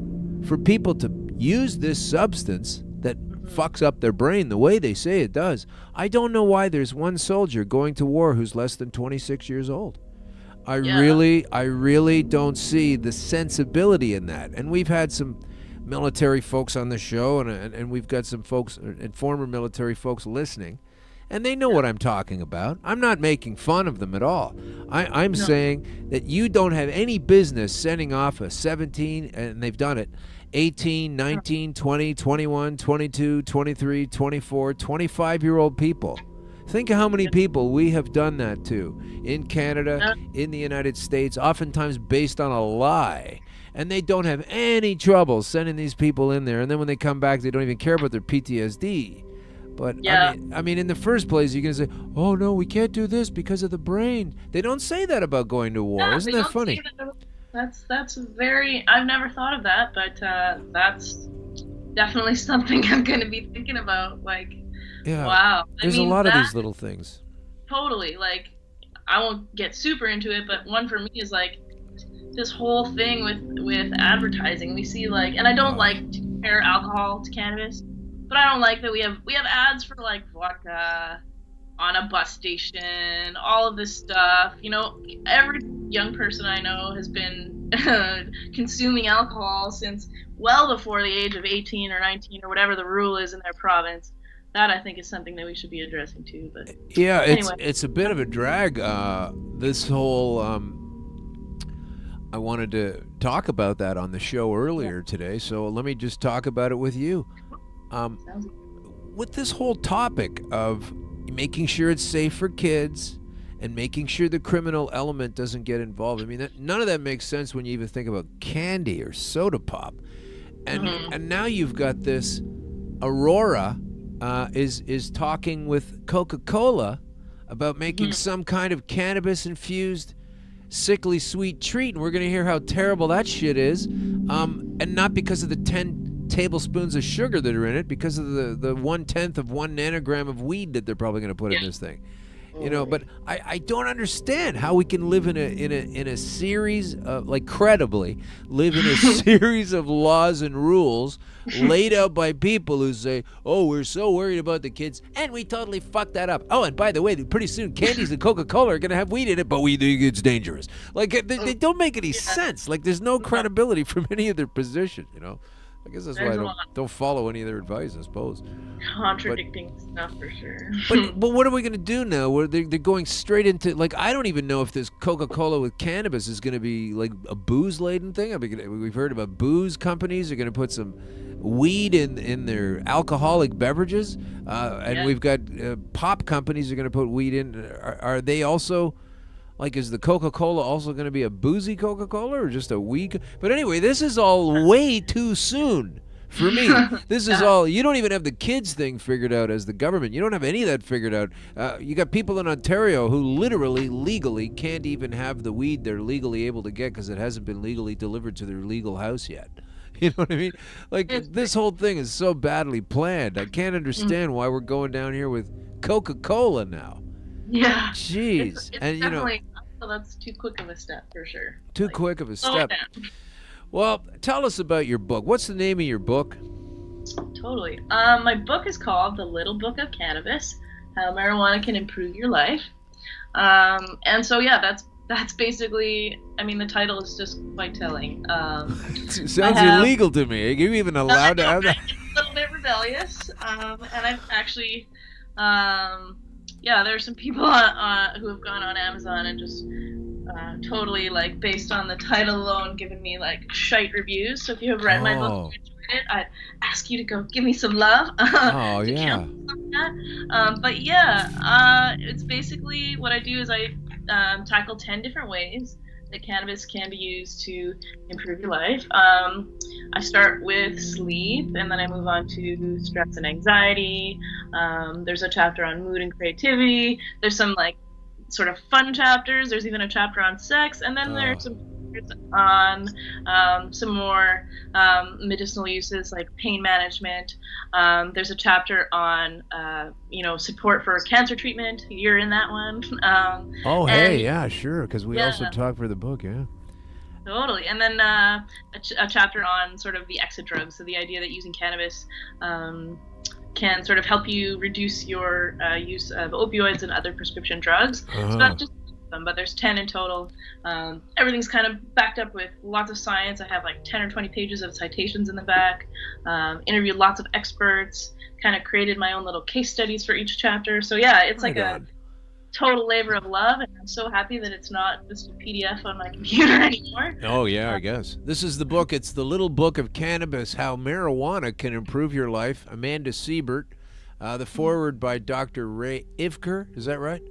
for people to use this substance that fucks up their brain the way they say it does, I don't know why there's one soldier going to war who's less than 26 years old. I really don't see the sensibility in that. And we've had some military folks on the show, and we've got some folks and former military folks listening, and they know what I'm talking about. I'm not making fun of them at all. I'm saying that you don't have any business sending off a 17, and they've done it, 18, 19, 20, 21, 22, 23, 24, 25-year-old people. Think of how many people we have done that to in Canada, in the United States, oftentimes based on a lie. And they don't have any trouble sending these people in there. And then when they come back, they don't even care about their PTSD. But, I mean, in the first place, you're going to say, oh, no, we can't do this because of the brain. They don't say that about going to war. Isn't that funny? That's very... I've never thought of that, but that's definitely something I'm going to be thinking about. Like, yeah. Wow. There's a lot of these little things. Totally. Like, I won't get super into it, but one for me is like this whole thing with advertising. We see like, and I don't like to compare alcohol to cannabis, but I don't like that we have ads for like vodka on a bus station, all of this stuff. You know, every young person I know has been consuming alcohol since well before the age of 18 or 19 or whatever the rule is in their province. That I think is something that we should be addressing too. But yeah, anyway. it's a bit of a drag. This whole I wanted to talk about that on the show earlier today, so let me just talk about it with you. With this whole topic of making sure it's safe for kids and making sure the criminal element doesn't get involved. I mean, none of that makes sense when you even think about candy or soda pop. And now you've got this Aurora is talking with Coca-Cola about making some kind of cannabis-infused sickly sweet treat, and we're going to hear how terrible that shit is, and not because of the 10 tablespoons of sugar that are in it, because of the 1/10 of 1 nanogram of weed that they're probably going to put in this thing. You know, but I don't understand how we can live in a series of, like, credibly live in a series of laws and rules laid out by people who say, oh, we're so worried about the kids, and we totally fucked that up. Oh, and by the way, pretty soon candies and Coca-Cola are going to have weed in it, but we think it's dangerous. Like, they don't make any sense. Like, there's no credibility from any of their position, you know. I guess that's why I don't follow any of their advice, I suppose. Contradicting stuff for sure. But what are we going to do now? Where they're going straight into, like, I don't even know if this Coca-Cola with cannabis is going to be like a booze-laden thing. I mean, we've heard about booze companies are going to put some weed in their alcoholic beverages, and we've got pop companies are going to put weed in. Are they also... Like, is the Coca-Cola also going to be a boozy Coca-Cola or just a weed? But anyway, this is all way too soon for me. This is all, you don't even have the kids thing figured out as the government. You don't have any of that figured out. You got people in Ontario who literally, legally can't even have the weed they're legally able to get because it hasn't been legally delivered to their legal house yet. You know what I mean? Like, this whole thing is so badly planned. I can't understand why we're going down here with Coca-Cola now. Yeah. Jeez. It's and you know, so that's too quick of a step for sure. Too quick of a step. Well, tell us about your book. What's the name of your book? Totally. My book is called The Little Book of Cannabis: How Marijuana Can Improve Your Life. And so yeah, that's basically. I mean, the title is just quite telling. It sounds illegal to me. Are you even allowed to have that? It's a little bit rebellious, and I've actually. Yeah, there are some people who have gone on Amazon and just totally, like, based on the title alone, given me, like, shite reviews. So if you have read my book and enjoyed it, I'd ask you to go give me some love. Yeah. But yeah, it's basically what I do is I tackle 10 different ways that cannabis can be used to improve your life. I start with sleep, and then I move on to stress and anxiety. There's a chapter on mood and creativity. There's some like sort of fun chapters. There's even a chapter on sex, and then there's some chapters on some more medicinal uses like pain management. There's a chapter on support for cancer treatment. You're in that one. Yeah, sure, because we also talk for the book, yeah. Totally. And then a chapter on sort of the exit drugs, so the idea that using cannabis can sort of help you reduce your use of opioids and other prescription drugs. So not just them, but there's 10 in total. Everything's kind of backed up with lots of science. I have like 10 or 20 pages of citations in the back, interviewed lots of experts, kind of created my own little case studies for each chapter. So yeah, it's like a total labor of love, and I'm so happy that it's not just a PDF on my computer anymore. Oh yeah, I guess. This is the book. It's the Little Book of Cannabis, How Marijuana Can Improve Your Life. Amanda Siebert. The foreword by Dr. Ray Ivker. Is that right?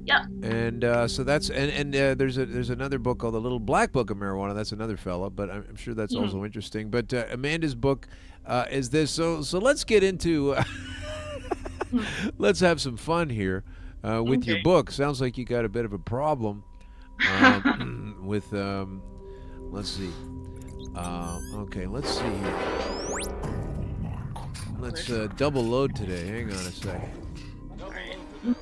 Yeah. And so that's there's another book called The Little Black Book of Marijuana. That's another fella, but I'm sure that's also interesting. But Amanda's book is this. So let's get into let's have some fun here. With your book. Sounds like you got a bit of a problem with, let's see. Okay, let's see here. Let's double load today. Hang on a second.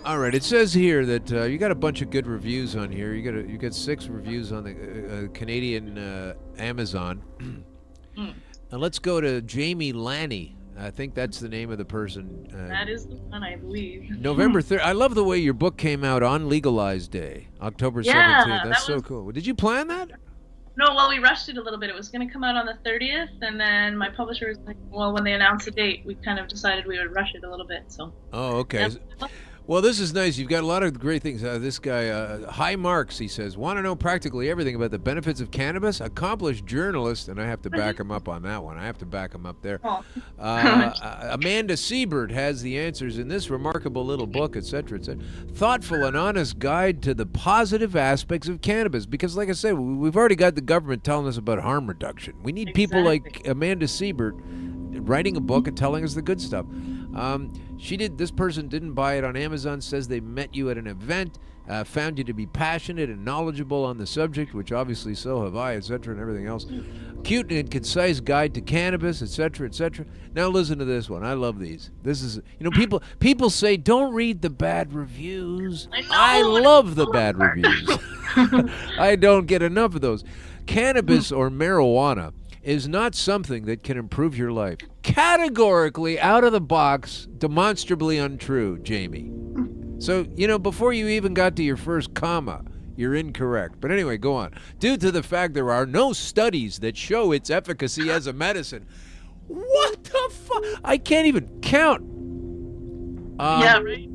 All right, it says here that you got a bunch of good reviews on here. You got 6 reviews on the Canadian Amazon. Now let's go to Jamie Lanny. I think that's the name of the person. That is the one, I believe. November 3rd. I love the way your book came out on Legalized Day, October 17th. That's so cool. Did you plan that? No, well, we rushed it a little bit. It was going to come out on the 30th, and then my publisher was like, well, when they announced the date, we kind of decided we would rush it a little bit. So. Oh, okay. Well, this is nice. You've got a lot of great things. This guy, High Marks, he says, want to know practically everything about the benefits of cannabis? Accomplished journalist, and I have to back him up on that one. I have to back him up there. Amanda Siebert has the answers in this remarkable little book, etc., etc. Thoughtful and honest guide to the positive aspects of cannabis. Because, like I said, we've already got the government telling us about harm reduction. We need people like Amanda Siebert writing a book and telling us the good stuff. This person didn't buy it on Amazon, says they met you at an event, found you to be passionate and knowledgeable on the subject, which obviously so have I, etc., and everything else. Cute and concise guide to cannabis, etc., etc. Now listen to this one. I love these. This is, people say don't read the bad reviews. I love the bad reviews. I don't get enough of those. Cannabis or marijuana is not something that can improve your life. Categorically, out of the box, demonstrably untrue, Jamie. So, before you even got to your first comma, you're incorrect. But anyway, go on. Due to the fact there are no studies that show its efficacy as a medicine. What the fuck? I can't even count. Yeah, right?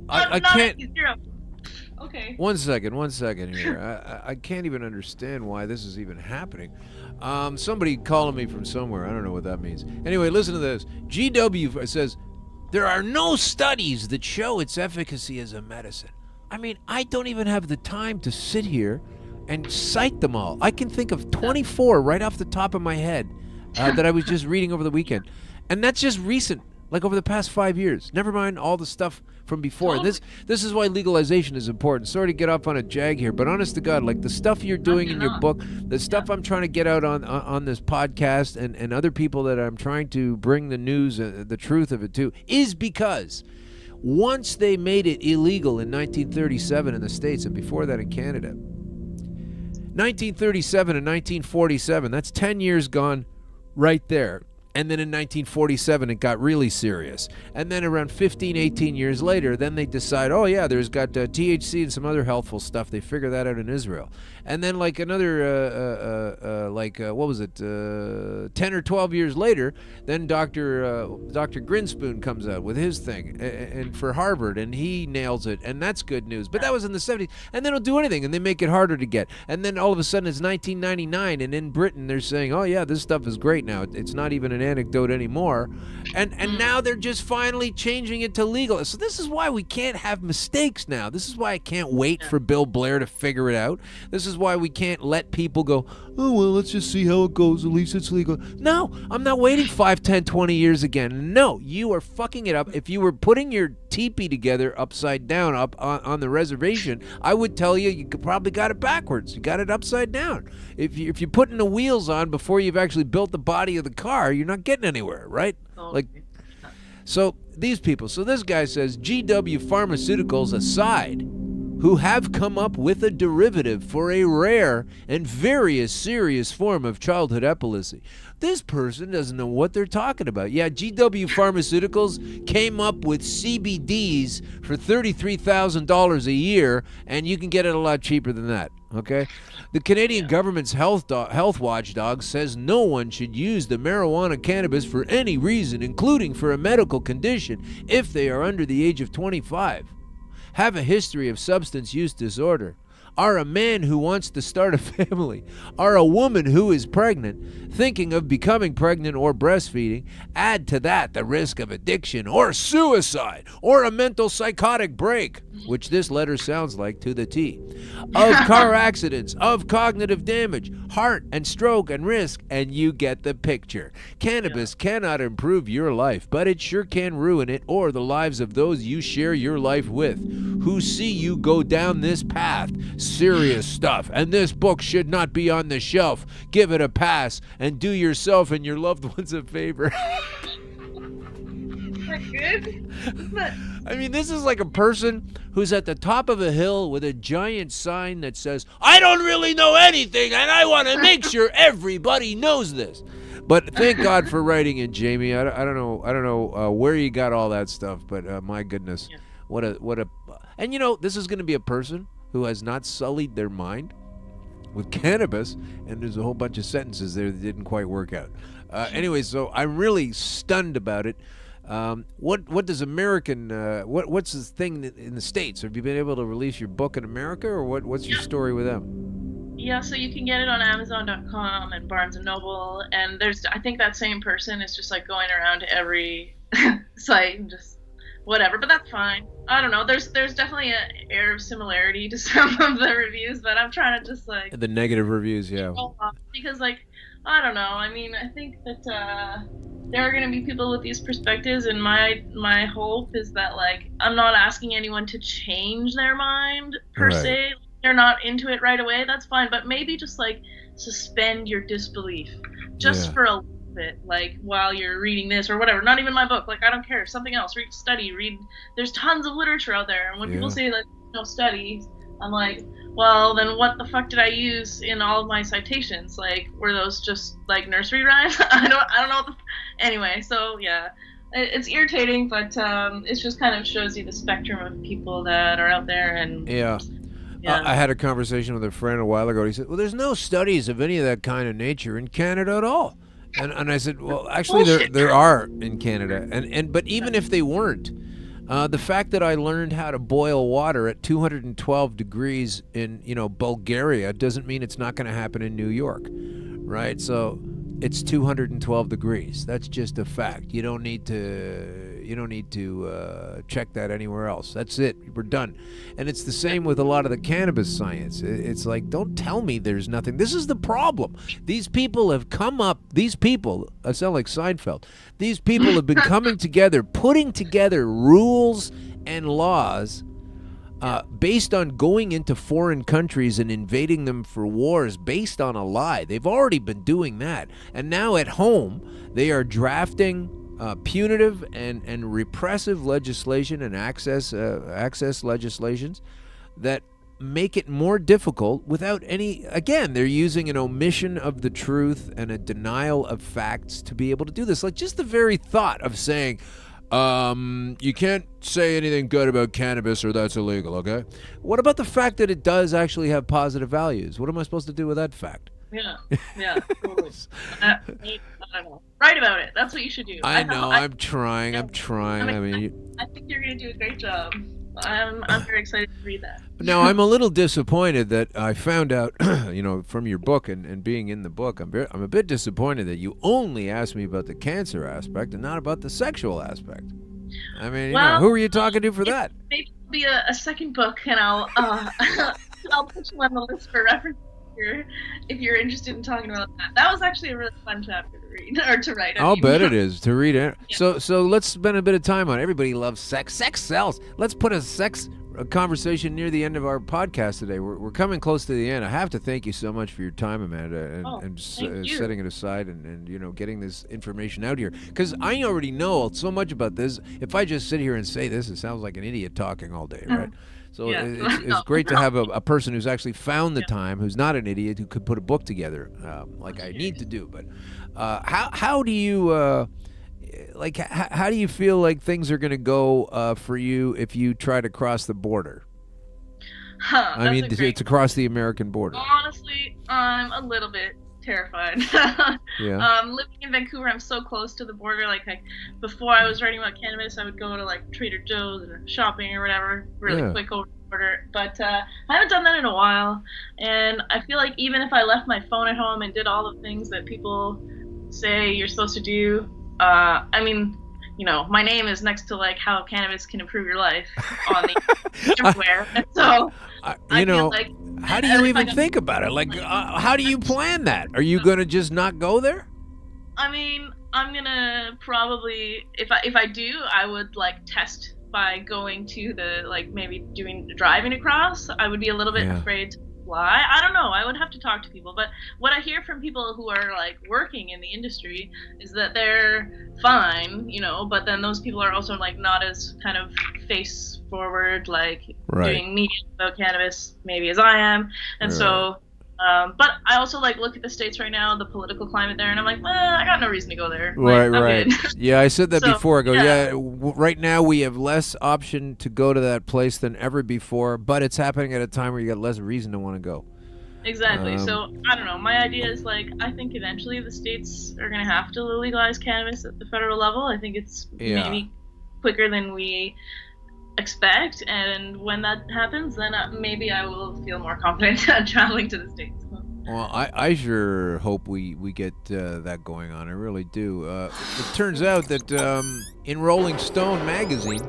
I can't. Okay. One second here. I can't even understand why this is even happening. Somebody calling me from somewhere. I don't know what that means. Anyway, listen to this. GW says, there are no studies that show its efficacy as a medicine. I mean, I don't even have the time to sit here and cite them all. I can think of 24 right off the top of my head that I was just reading over the weekend. And that's just recent, like over the past 5 years. Never mind all the stuff from before. Totally. This is why legalization is important. Sorry to get off on a jag here, but honest to God, like the stuff you're doing in your book, the stuff I'm trying to get out on this podcast and other people that I'm trying to bring the news, the truth of it to, is because once they made it illegal in 1937 in the States and before that in Canada, 1937 and 1947, that's 10 years gone right there. And then in 1947, it got really serious. And then around 15, 18 years later, then they decide, oh, yeah, there's got THC and some other healthful stuff. They figure that out in Israel. And then like another, what was it, 10 or 12 years later, then Dr. Grinspoon comes out with his thing and for Harvard, and he nails it. And that's good news. But that was in the 70s. And they don't do anything, and they make it harder to get. And then all of a sudden, it's 1999, and in Britain, they're saying, oh, yeah, this stuff is great now. It's not even an anecdote anymore, And now they're just finally changing it to legal. So this is why we can't have mistakes now. This is why I can't wait for Bill Blair to figure it out. This is why we can't let people go, oh, well, let's just see how it goes. At least it's legal. No, I'm not waiting 5, 10, 20 years again. No, you are fucking it up. If you were putting your teepee together upside down up on the reservation, I would tell you probably got it backwards. You got it upside down. If you're putting the wheels on before you've actually built the body of the car, you're not getting anywhere, right? Like, so these people, so this guy says GW Pharmaceuticals aside, who have come up with a derivative for a rare and very serious form of childhood epilepsy. This person doesn't know what they're talking about. Yeah, GW Pharmaceuticals came up with CBDs for $33,000 a year, and you can get it a lot cheaper than that, okay? The Canadian government's health watchdog says no one should use the marijuana cannabis for any reason, including for a medical condition, if they are under the age of 25, have a history of substance use disorder, are a man who wants to start a family, are a woman who is pregnant, thinking of becoming pregnant or breastfeeding, add to that the risk of addiction or suicide or a mental psychotic break, which this letter sounds like to the T, of car accidents, of cognitive damage, heart and stroke and risk, and you get the picture. Cannabis cannot improve your life, but it sure can ruin it or the lives of those you share your life with, who see you go down this path. Serious stuff, and this book should not be on the shelf. Give it a pass and do yourself and your loved ones a favor. Good. I mean, this is like a person who's at the top of a hill with a giant sign that says, I don't really know anything, and I want to make sure everybody knows this. But thank God for writing in, Jamie. I don't know where you got all that stuff, but my goodness, what a, and you know, this is going to be a person who has not sullied their mind with cannabis, and there's a whole bunch of sentences there that didn't quite work out. Anyway, so I'm really stunned about it. What does American, what's the thing in the States? Have you been able to release your book in America, or what's your story with them? Yeah, so you can get it on Amazon.com and Barnes & Noble, and I think that same person is just like going around to every site and just whatever, but that's fine. I don't know. There's definitely an air of similarity to some of the reviews, but I'm trying to just like the negative reviews, yeah. Because like I don't know. I mean, I think that there are going to be people with these perspectives, and my hope is that like I'm not asking anyone to change their mind per se. They're not into it right away. That's fine, but maybe just like suspend your disbelief just for a bit, like while you're reading this or whatever. Not even my book, like I don't care, something else. Read. There's tons of literature out there, and when people say like no studies, I'm like, well then what the fuck did I use in all of my citations? Like were those just like nursery rhymes? I don't know. Anyway, so yeah, it's irritating, but it just kind of shows you the spectrum of people that are out there. And I had a conversation with a friend a while ago. He said, well, there's no studies of any of that kind of nature in Canada at all. And I said, well, actually, there are in Canada. But even if they weren't, the fact that I learned how to boil water at 212 degrees in, Bulgaria doesn't mean it's not going to happen in New York, right? So it's 212 degrees. That's just a fact. You don't need to check that anywhere else. That's it. We're done. And it's the same with a lot of the cannabis science. It's like, don't tell me there's nothing. This is the problem. These people have come up. These people, I sound like Seinfeld. These people have been coming together, putting together rules and laws based on going into foreign countries and invading them for wars based on a lie. They've already been doing that. And now at home, they are drafting punitive and repressive legislation and access legislations that make it more difficult without any, again, they're using an omission of the truth and a denial of facts to be able to do this. Like just the very thought of saying, you can't say anything good about cannabis or that's illegal, okay? What about the fact that it does actually have positive values? What am I supposed to do with that fact? Yeah, totally. I don't know. Write about it. That's what you should do. I know. I'm trying. I mean, I think you're gonna do a great job. I'm very excited to read that. Now, I'm a little disappointed that I found out, from your book and being in the book, I'm a bit disappointed that you only asked me about the cancer aspect and not about the sexual aspect. I mean, who are you talking to for that? Maybe it'll be a second book, and I'll I'll put you on the list for reference if you're interested in talking about that. That was actually a really fun chapter to read or to write. I'll bet it is to read it. Yeah. So let's spend a bit of time on it. Everybody loves sex. Sex sells. Let's put a sex conversation near the end of our podcast today. We're coming close to the end. I have to thank you so much for your time, Amanda, and setting it aside and getting this information out here, because I already know so much about this. If I just sit here and say this, it sounds like an idiot talking all day, right? So it's great to have a person who's actually found the time, who's not an idiot, who could put a book together like I need to do. But how do you how do you feel like things are going to go for you if you try to cross the border? I mean, it's across the American border. Honestly, I'm a little bit terrified. Living in Vancouver, I'm so close to the border. Like before I was writing about cannabis, I would go to like Trader Joe's or shopping or whatever really quick over the border. But I haven't done that in a while, and I feel like even if I left my phone at home and did all the things that people say you're supposed to do, I mean, my name is next to like how cannabis can improve your life on the everywhere, and so I feel like. How do you even think about it? Like, how do you plan that? Are you going to just not go there? I mean, I'm going to probably, if I do, I would like test by going to the, like maybe driving across. I would be a little bit afraid to fly. I don't know. I would have to talk to people. But what I hear from people who are like working in the industry is that they're fine, but then those people are also like not as kind of face forward, like doing media about cannabis maybe as I am. And so, but I also like look at the States right now, the political climate there, and I'm like, well, I got no reason to go there. Right. Yeah, I said that before. I go, right now we have less option to go to that place than ever before, but it's happening at a time where you got less reason to want to go. Exactly. So I don't know. My idea is like I think eventually the states are going to have to legalize cannabis at the federal level. I think it's maybe quicker than we expect, and when that happens, then maybe I will feel more confident traveling to the States. Well, I sure hope we get that going on. I really do. It turns out that in Rolling Stone magazine,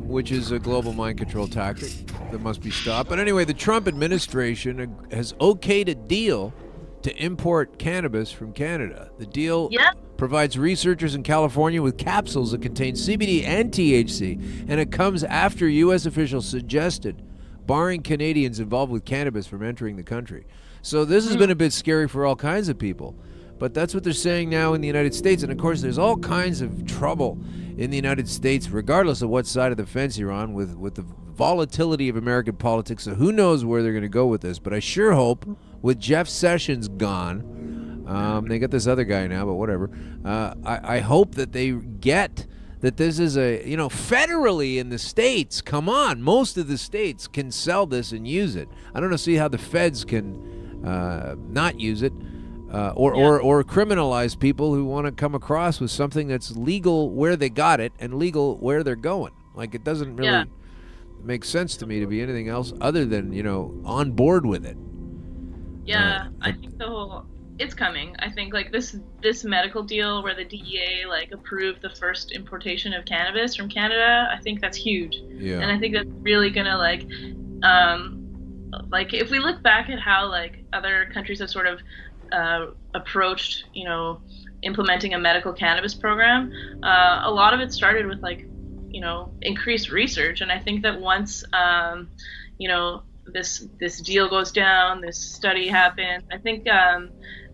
which is a global mind control tactic that must be stopped. But anyway, the Trump administration has okayed a deal to import cannabis from Canada. The deal provides researchers in California with capsules that contain CBD and THC, and it comes after U.S. officials suggested barring Canadians involved with cannabis from entering the country. So this has been a bit scary for all kinds of people, but that's what they're saying now in the United States. And of course, there's all kinds of trouble in the United States, regardless of what side of the fence you're on, with the volatility of American politics. So who knows where they're going to go with this, but I sure hope with Jeff Sessions gone, they got this other guy now, but whatever. I hope that they get that this is federally in the states. Come on, most of the states can sell this and use it. I don't see how the feds can not use it or criminalize people who want to come across with something that's legal where they got it and legal where they're going. Like, it doesn't really make sense to me to be anything else other than on board with it. Yeah, I think it's coming. I think like this medical deal where the DEA like approved the first importation of cannabis from Canada, I think that's huge. Yeah. And I think that's really gonna like if we look back at how like other countries have sort of approached implementing a medical cannabis program, a lot of it started with like increased research. And I think that once this deal goes down, this study happens, I think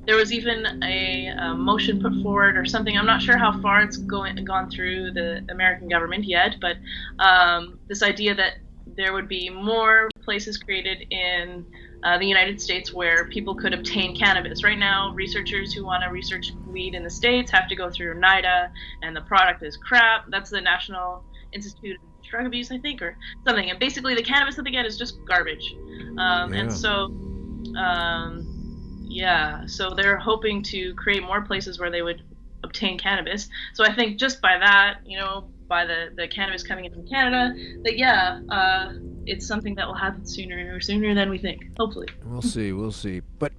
there was even a motion put forward or something. I'm not sure how far it's gone through the American government yet, but this idea that there would be more places created in the United States where people could obtain cannabis. Right now, researchers who want to research weed in the States have to go through NIDA, and the product is crap. That's the National Institute of Drug Abuse, I think, or something. And basically, the cannabis that they get is just garbage. And so, so they're hoping to create more places where they would obtain cannabis. So I think just by that, by the cannabis coming in from Canada, that yeah, it's something that will happen sooner than we think. Hopefully. We'll see. But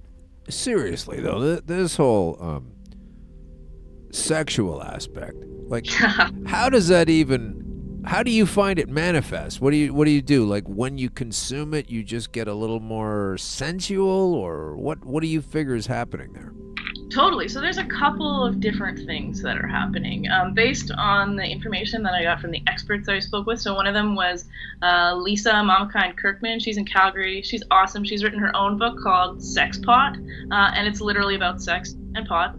seriously though, this whole sexual aspect, like, how does that even? How do you find it manifest? What do you do? Like, when you consume it, you just get a little more sensual, or what do you figure is happening there? Totally. So there's a couple of different things that are happening based on the information that I got from the experts that I spoke with. So one of them was Lisa Mamakind Kirkman. She's in Calgary. She's awesome. She's written her own book called Sex Pot, and it's literally about sex and pot.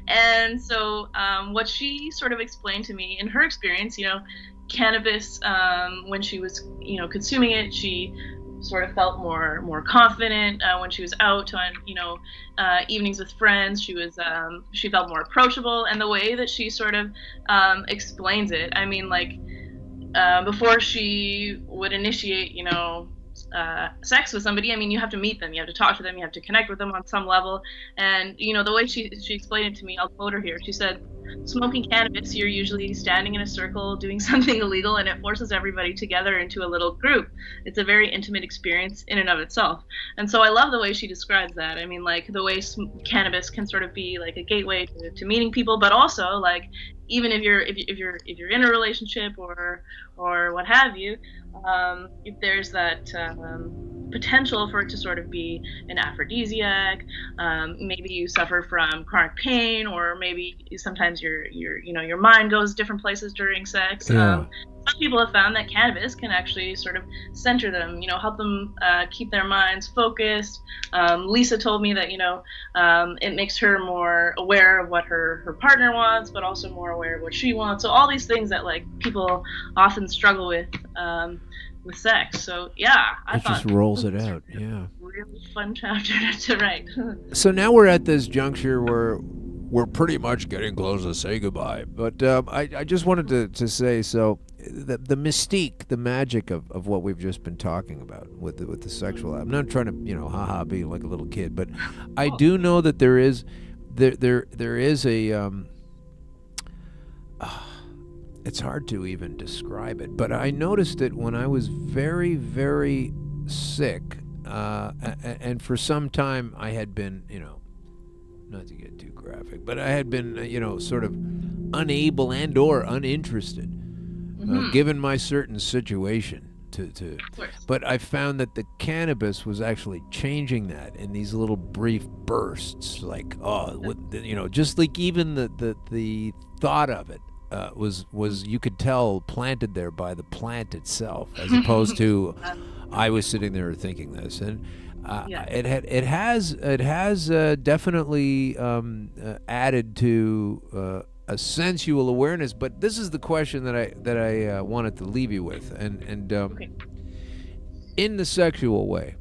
And so what she sort of explained to me in her experience, cannabis, when she was, consuming it, she sort of felt more confident when she was out on evenings with friends. She felt more approachable, and the way that she sort of explains it, I mean, like, before she would initiate sex with somebody, I mean, you have to meet them, you have to talk to them, you have to connect with them on some level. And the way she explained it to me, I'll quote her here. She said, smoking cannabis, you're usually standing in a circle doing something illegal, and it forces everybody together into a little group. It's a very intimate experience in and of itself. And so I love the way she describes that. I mean, like, the way cannabis can sort of be like a gateway to meeting people, but also, like, even if you're in a relationship or what have you, if there's that potential for it to sort of be an aphrodisiac, maybe you suffer from chronic pain, or maybe sometimes your mind goes different places during sex. Yeah. Some people have found that cannabis can actually sort of center them, help them keep their minds focused. Lisa told me that, it makes her more aware of what her partner wants, but also more aware of what she wants. So all these things that, like, people often struggle with sex. So yeah, I thought just rolls it out. Yeah. Really fun chapter to write. So now we're at this juncture where we're pretty much getting close to say goodbye. But I just wanted to say, so the mystique, the magic of what we've just been talking about with the sexual. I'm not trying to be like a little kid, but I do know that there is a it's hard to even describe it, but I noticed it when I was very, very sick, and for some time I had been, not to get too graphic, but I had been, sort of unable and or uninterested, given my certain situation, to. But I found that the cannabis was actually changing that in these little brief bursts, like, just like even the thought of it. Was you could tell planted there by the plant itself, as opposed to I was sitting there thinking this, and it has definitely added to a sensual awareness. But this is the question that I wanted to leave you with, and okay. In the sexual way,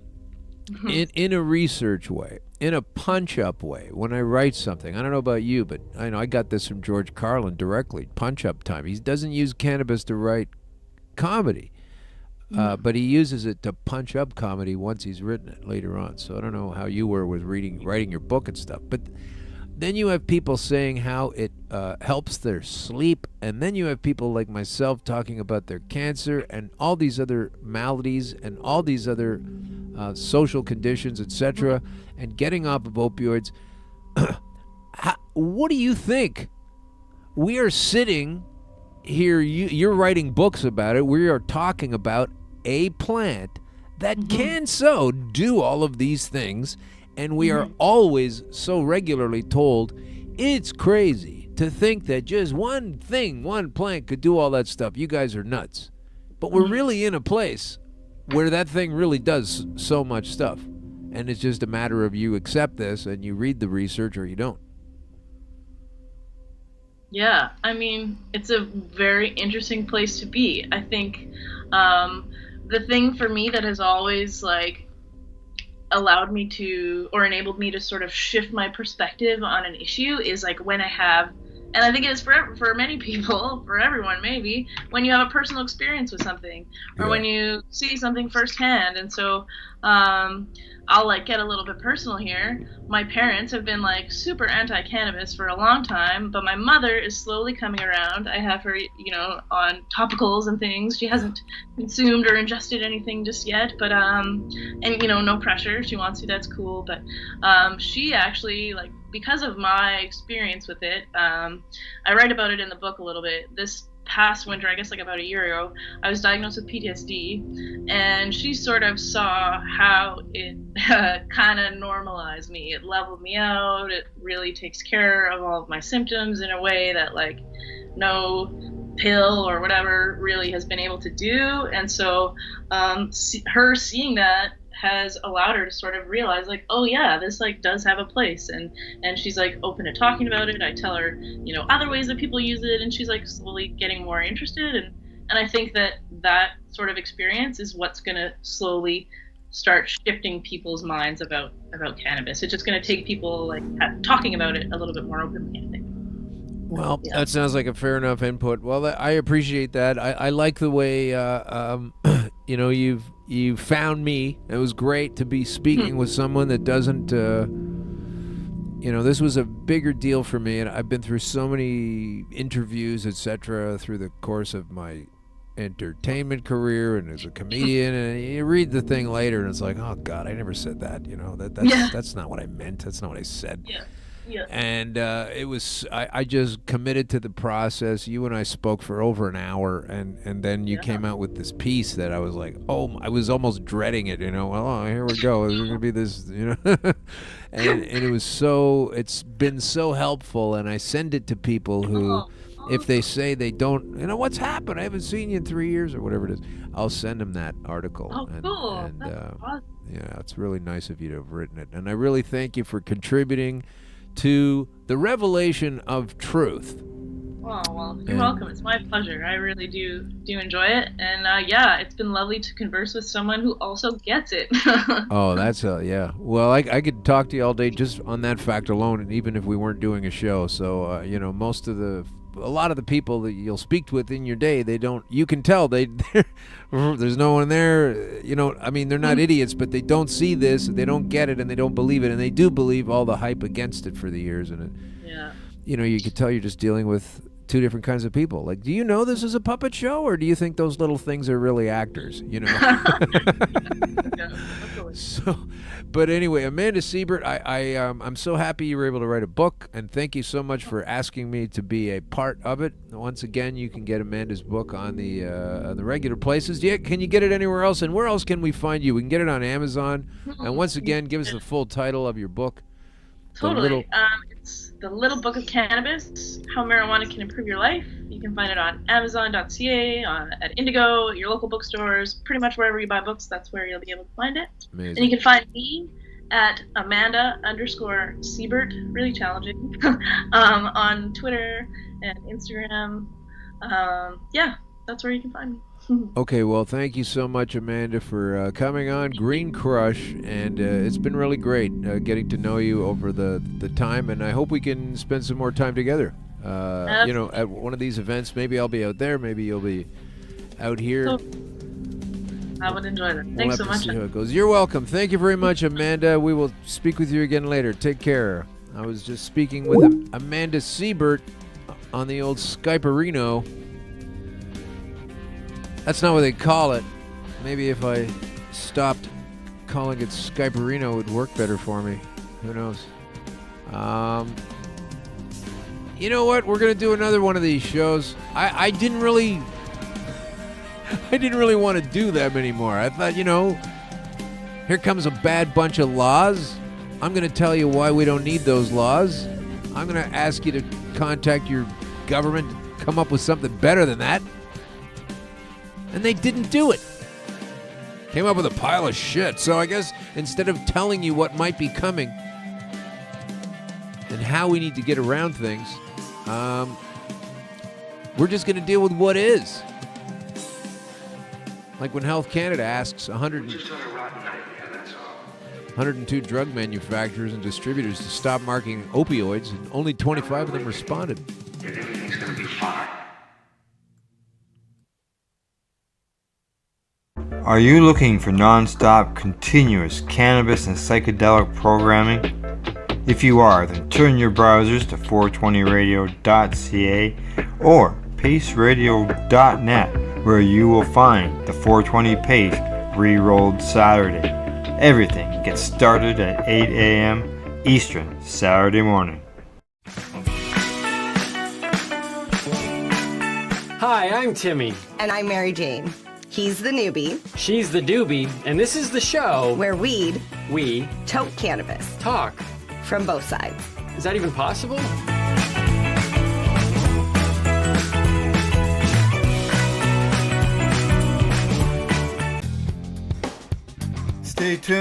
in a research way, in a punch-up way, when I write something, I don't know about you, but I know I got this from George Carlin directly, punch-up time. He doesn't use cannabis to write comedy, but he uses it to punch up comedy once he's written it later on. So I don't know how you were with writing your book and stuff, but then you have people saying how it helps their sleep, and then you have people like myself talking about their cancer and all these other maladies and all these other social conditions, etc., and getting off of opioids. What do you think? We are sitting here, you're writing books about it, we are talking about a plant that can so do all of these things, and we are always so regularly told it's crazy to think that just one plant could do all that stuff. You guys are nuts. But we're really in a place where that thing really does so much stuff. And it's just a matter of you accept this and you read the research or you don't. Yeah, I mean, it's a very interesting place to be. I think the thing for me that has always, like, allowed me to, or enabled me to sort of shift my perspective on an issue is, like, when I have And I think it is for many people, for everyone maybe, when you have a personal experience with something, or when you see something firsthand. And so I'll like get a little bit personal here. My parents have been like super anti-cannabis for a long time, but my mother is slowly coming around. I have her, on topicals and things. She hasn't consumed or ingested anything just yet, but and no pressure. If she wants to, that's cool. But she actually, like, because of my experience with it, I write about it in the book a little bit. This past winter, I guess like about a year ago, I was diagnosed with PTSD, and she sort of saw how it kind of normalized me. It leveled me out. It really takes care of all of my symptoms in a way that like no pill or whatever really has been able to do. And so her seeing that has allowed her to sort of realize like, oh yeah, this like does have a place, and she's like open to talking about it. I tell her other ways that people use it, and she's like slowly getting more interested, and I think that sort of experience is what's going to slowly start shifting people's minds about cannabis. It's just going to take people like talking about it a little bit more openly, I think. Well, that sounds like a fair enough input. Well, I appreciate that. I like the way you found me. It was great to be speaking with someone that doesn't, this was a bigger deal for me, and I've been through so many interviews, etc., through the course of my entertainment career and as a comedian, and you read the thing later, and it's like, oh God, I never said that. That's not what I meant. That's not what I said. Yeah. Yeah. And it was, I just committed to the process. You and I spoke for over an hour, and then you came out with this piece that I was like, oh, I was almost dreading it, well, here we go. There's going to be this, and it was it's been so helpful. And I send it to people who, if they say they don't, what's happened? I haven't seen you in 3 years or whatever it is. I'll send them that article. Oh, cool. And awesome. Yeah, it's really nice of you to have written it. And I really thank you for contributing to the revelation of truth. Oh, well, you're welcome. It's my pleasure. I really do enjoy it. And it's been lovely to converse with someone who also gets it. Oh, that's yeah. Well, I could talk to you all day just on that fact alone, and even if we weren't doing a show. So, a lot of the people that you'll speak with in your day, you can tell there's no one there, they're not idiots, but they don't see this, they don't get it, and they don't believe it, and they do believe all the hype against it for the years. And you could tell you're just dealing with two different kinds of people. Like, do you know this is a puppet show, or do you think those little things are really actors? So, but anyway, Amanda Siebert, I'm so happy you were able to write a book, and thank you so much for asking me to be a part of it. Once again, you can get Amanda's book on the regular places. Can you get it anywhere else? And where else can we find you? We can get it on Amazon. And once again, give us the full title of your book. Totally. It's The Little Book of Cannabis, How Marijuana Can Improve Your Life. You can find it on Amazon.ca, at Indigo, your local bookstores, pretty much wherever you buy books, that's where you'll be able to find it. Amazing. And you can find me at Amanda_Siebert, really challenging, on Twitter and Instagram. That's where you can find me. Okay, well, thank you so much, Amanda, for coming on Green Crush, and it's been really great getting to know you over the time, and I hope we can spend some more time together. At one of these events. Maybe I'll be out there, maybe you'll be out here. I would enjoy that. Thanks so much. See how it goes. You're welcome. Thank you very much, Amanda. We will speak with you again later. Take care. I was just speaking with Amanda Siebert on the old Skype-erino. That's not what they call it. Maybe if I stopped calling it Skype-erino, it would work better for me. Who knows? You know what? We're gonna do another one of these shows. I didn't really want to do them anymore. I thought, here comes a bad bunch of laws. I'm gonna tell you why we don't need those laws. I'm gonna ask you to contact your government to come up with something better than that. And they didn't do it. Came up with a pile of shit. So I guess instead of telling you what might be coming and how we need to get around things, we're just going to deal with what is. Like when Health Canada asks 102 drug manufacturers and distributors to stop marketing opioids, and only 25 of them responded. that everything's going to be fine. Are you looking for non-stop, continuous cannabis and psychedelic programming? If you are, then turn your browsers to 420radio.ca or paceradio.net, where you will find the 420 Pace re-rolled Saturday. Everything gets started at 8 a.m. Eastern Saturday morning. Hi, I'm Timmy. And I'm Mary Jane. He's the newbie. She's the doobie. And this is the show where we tote cannabis. Talk. From both sides. Is that even possible? Stay tuned.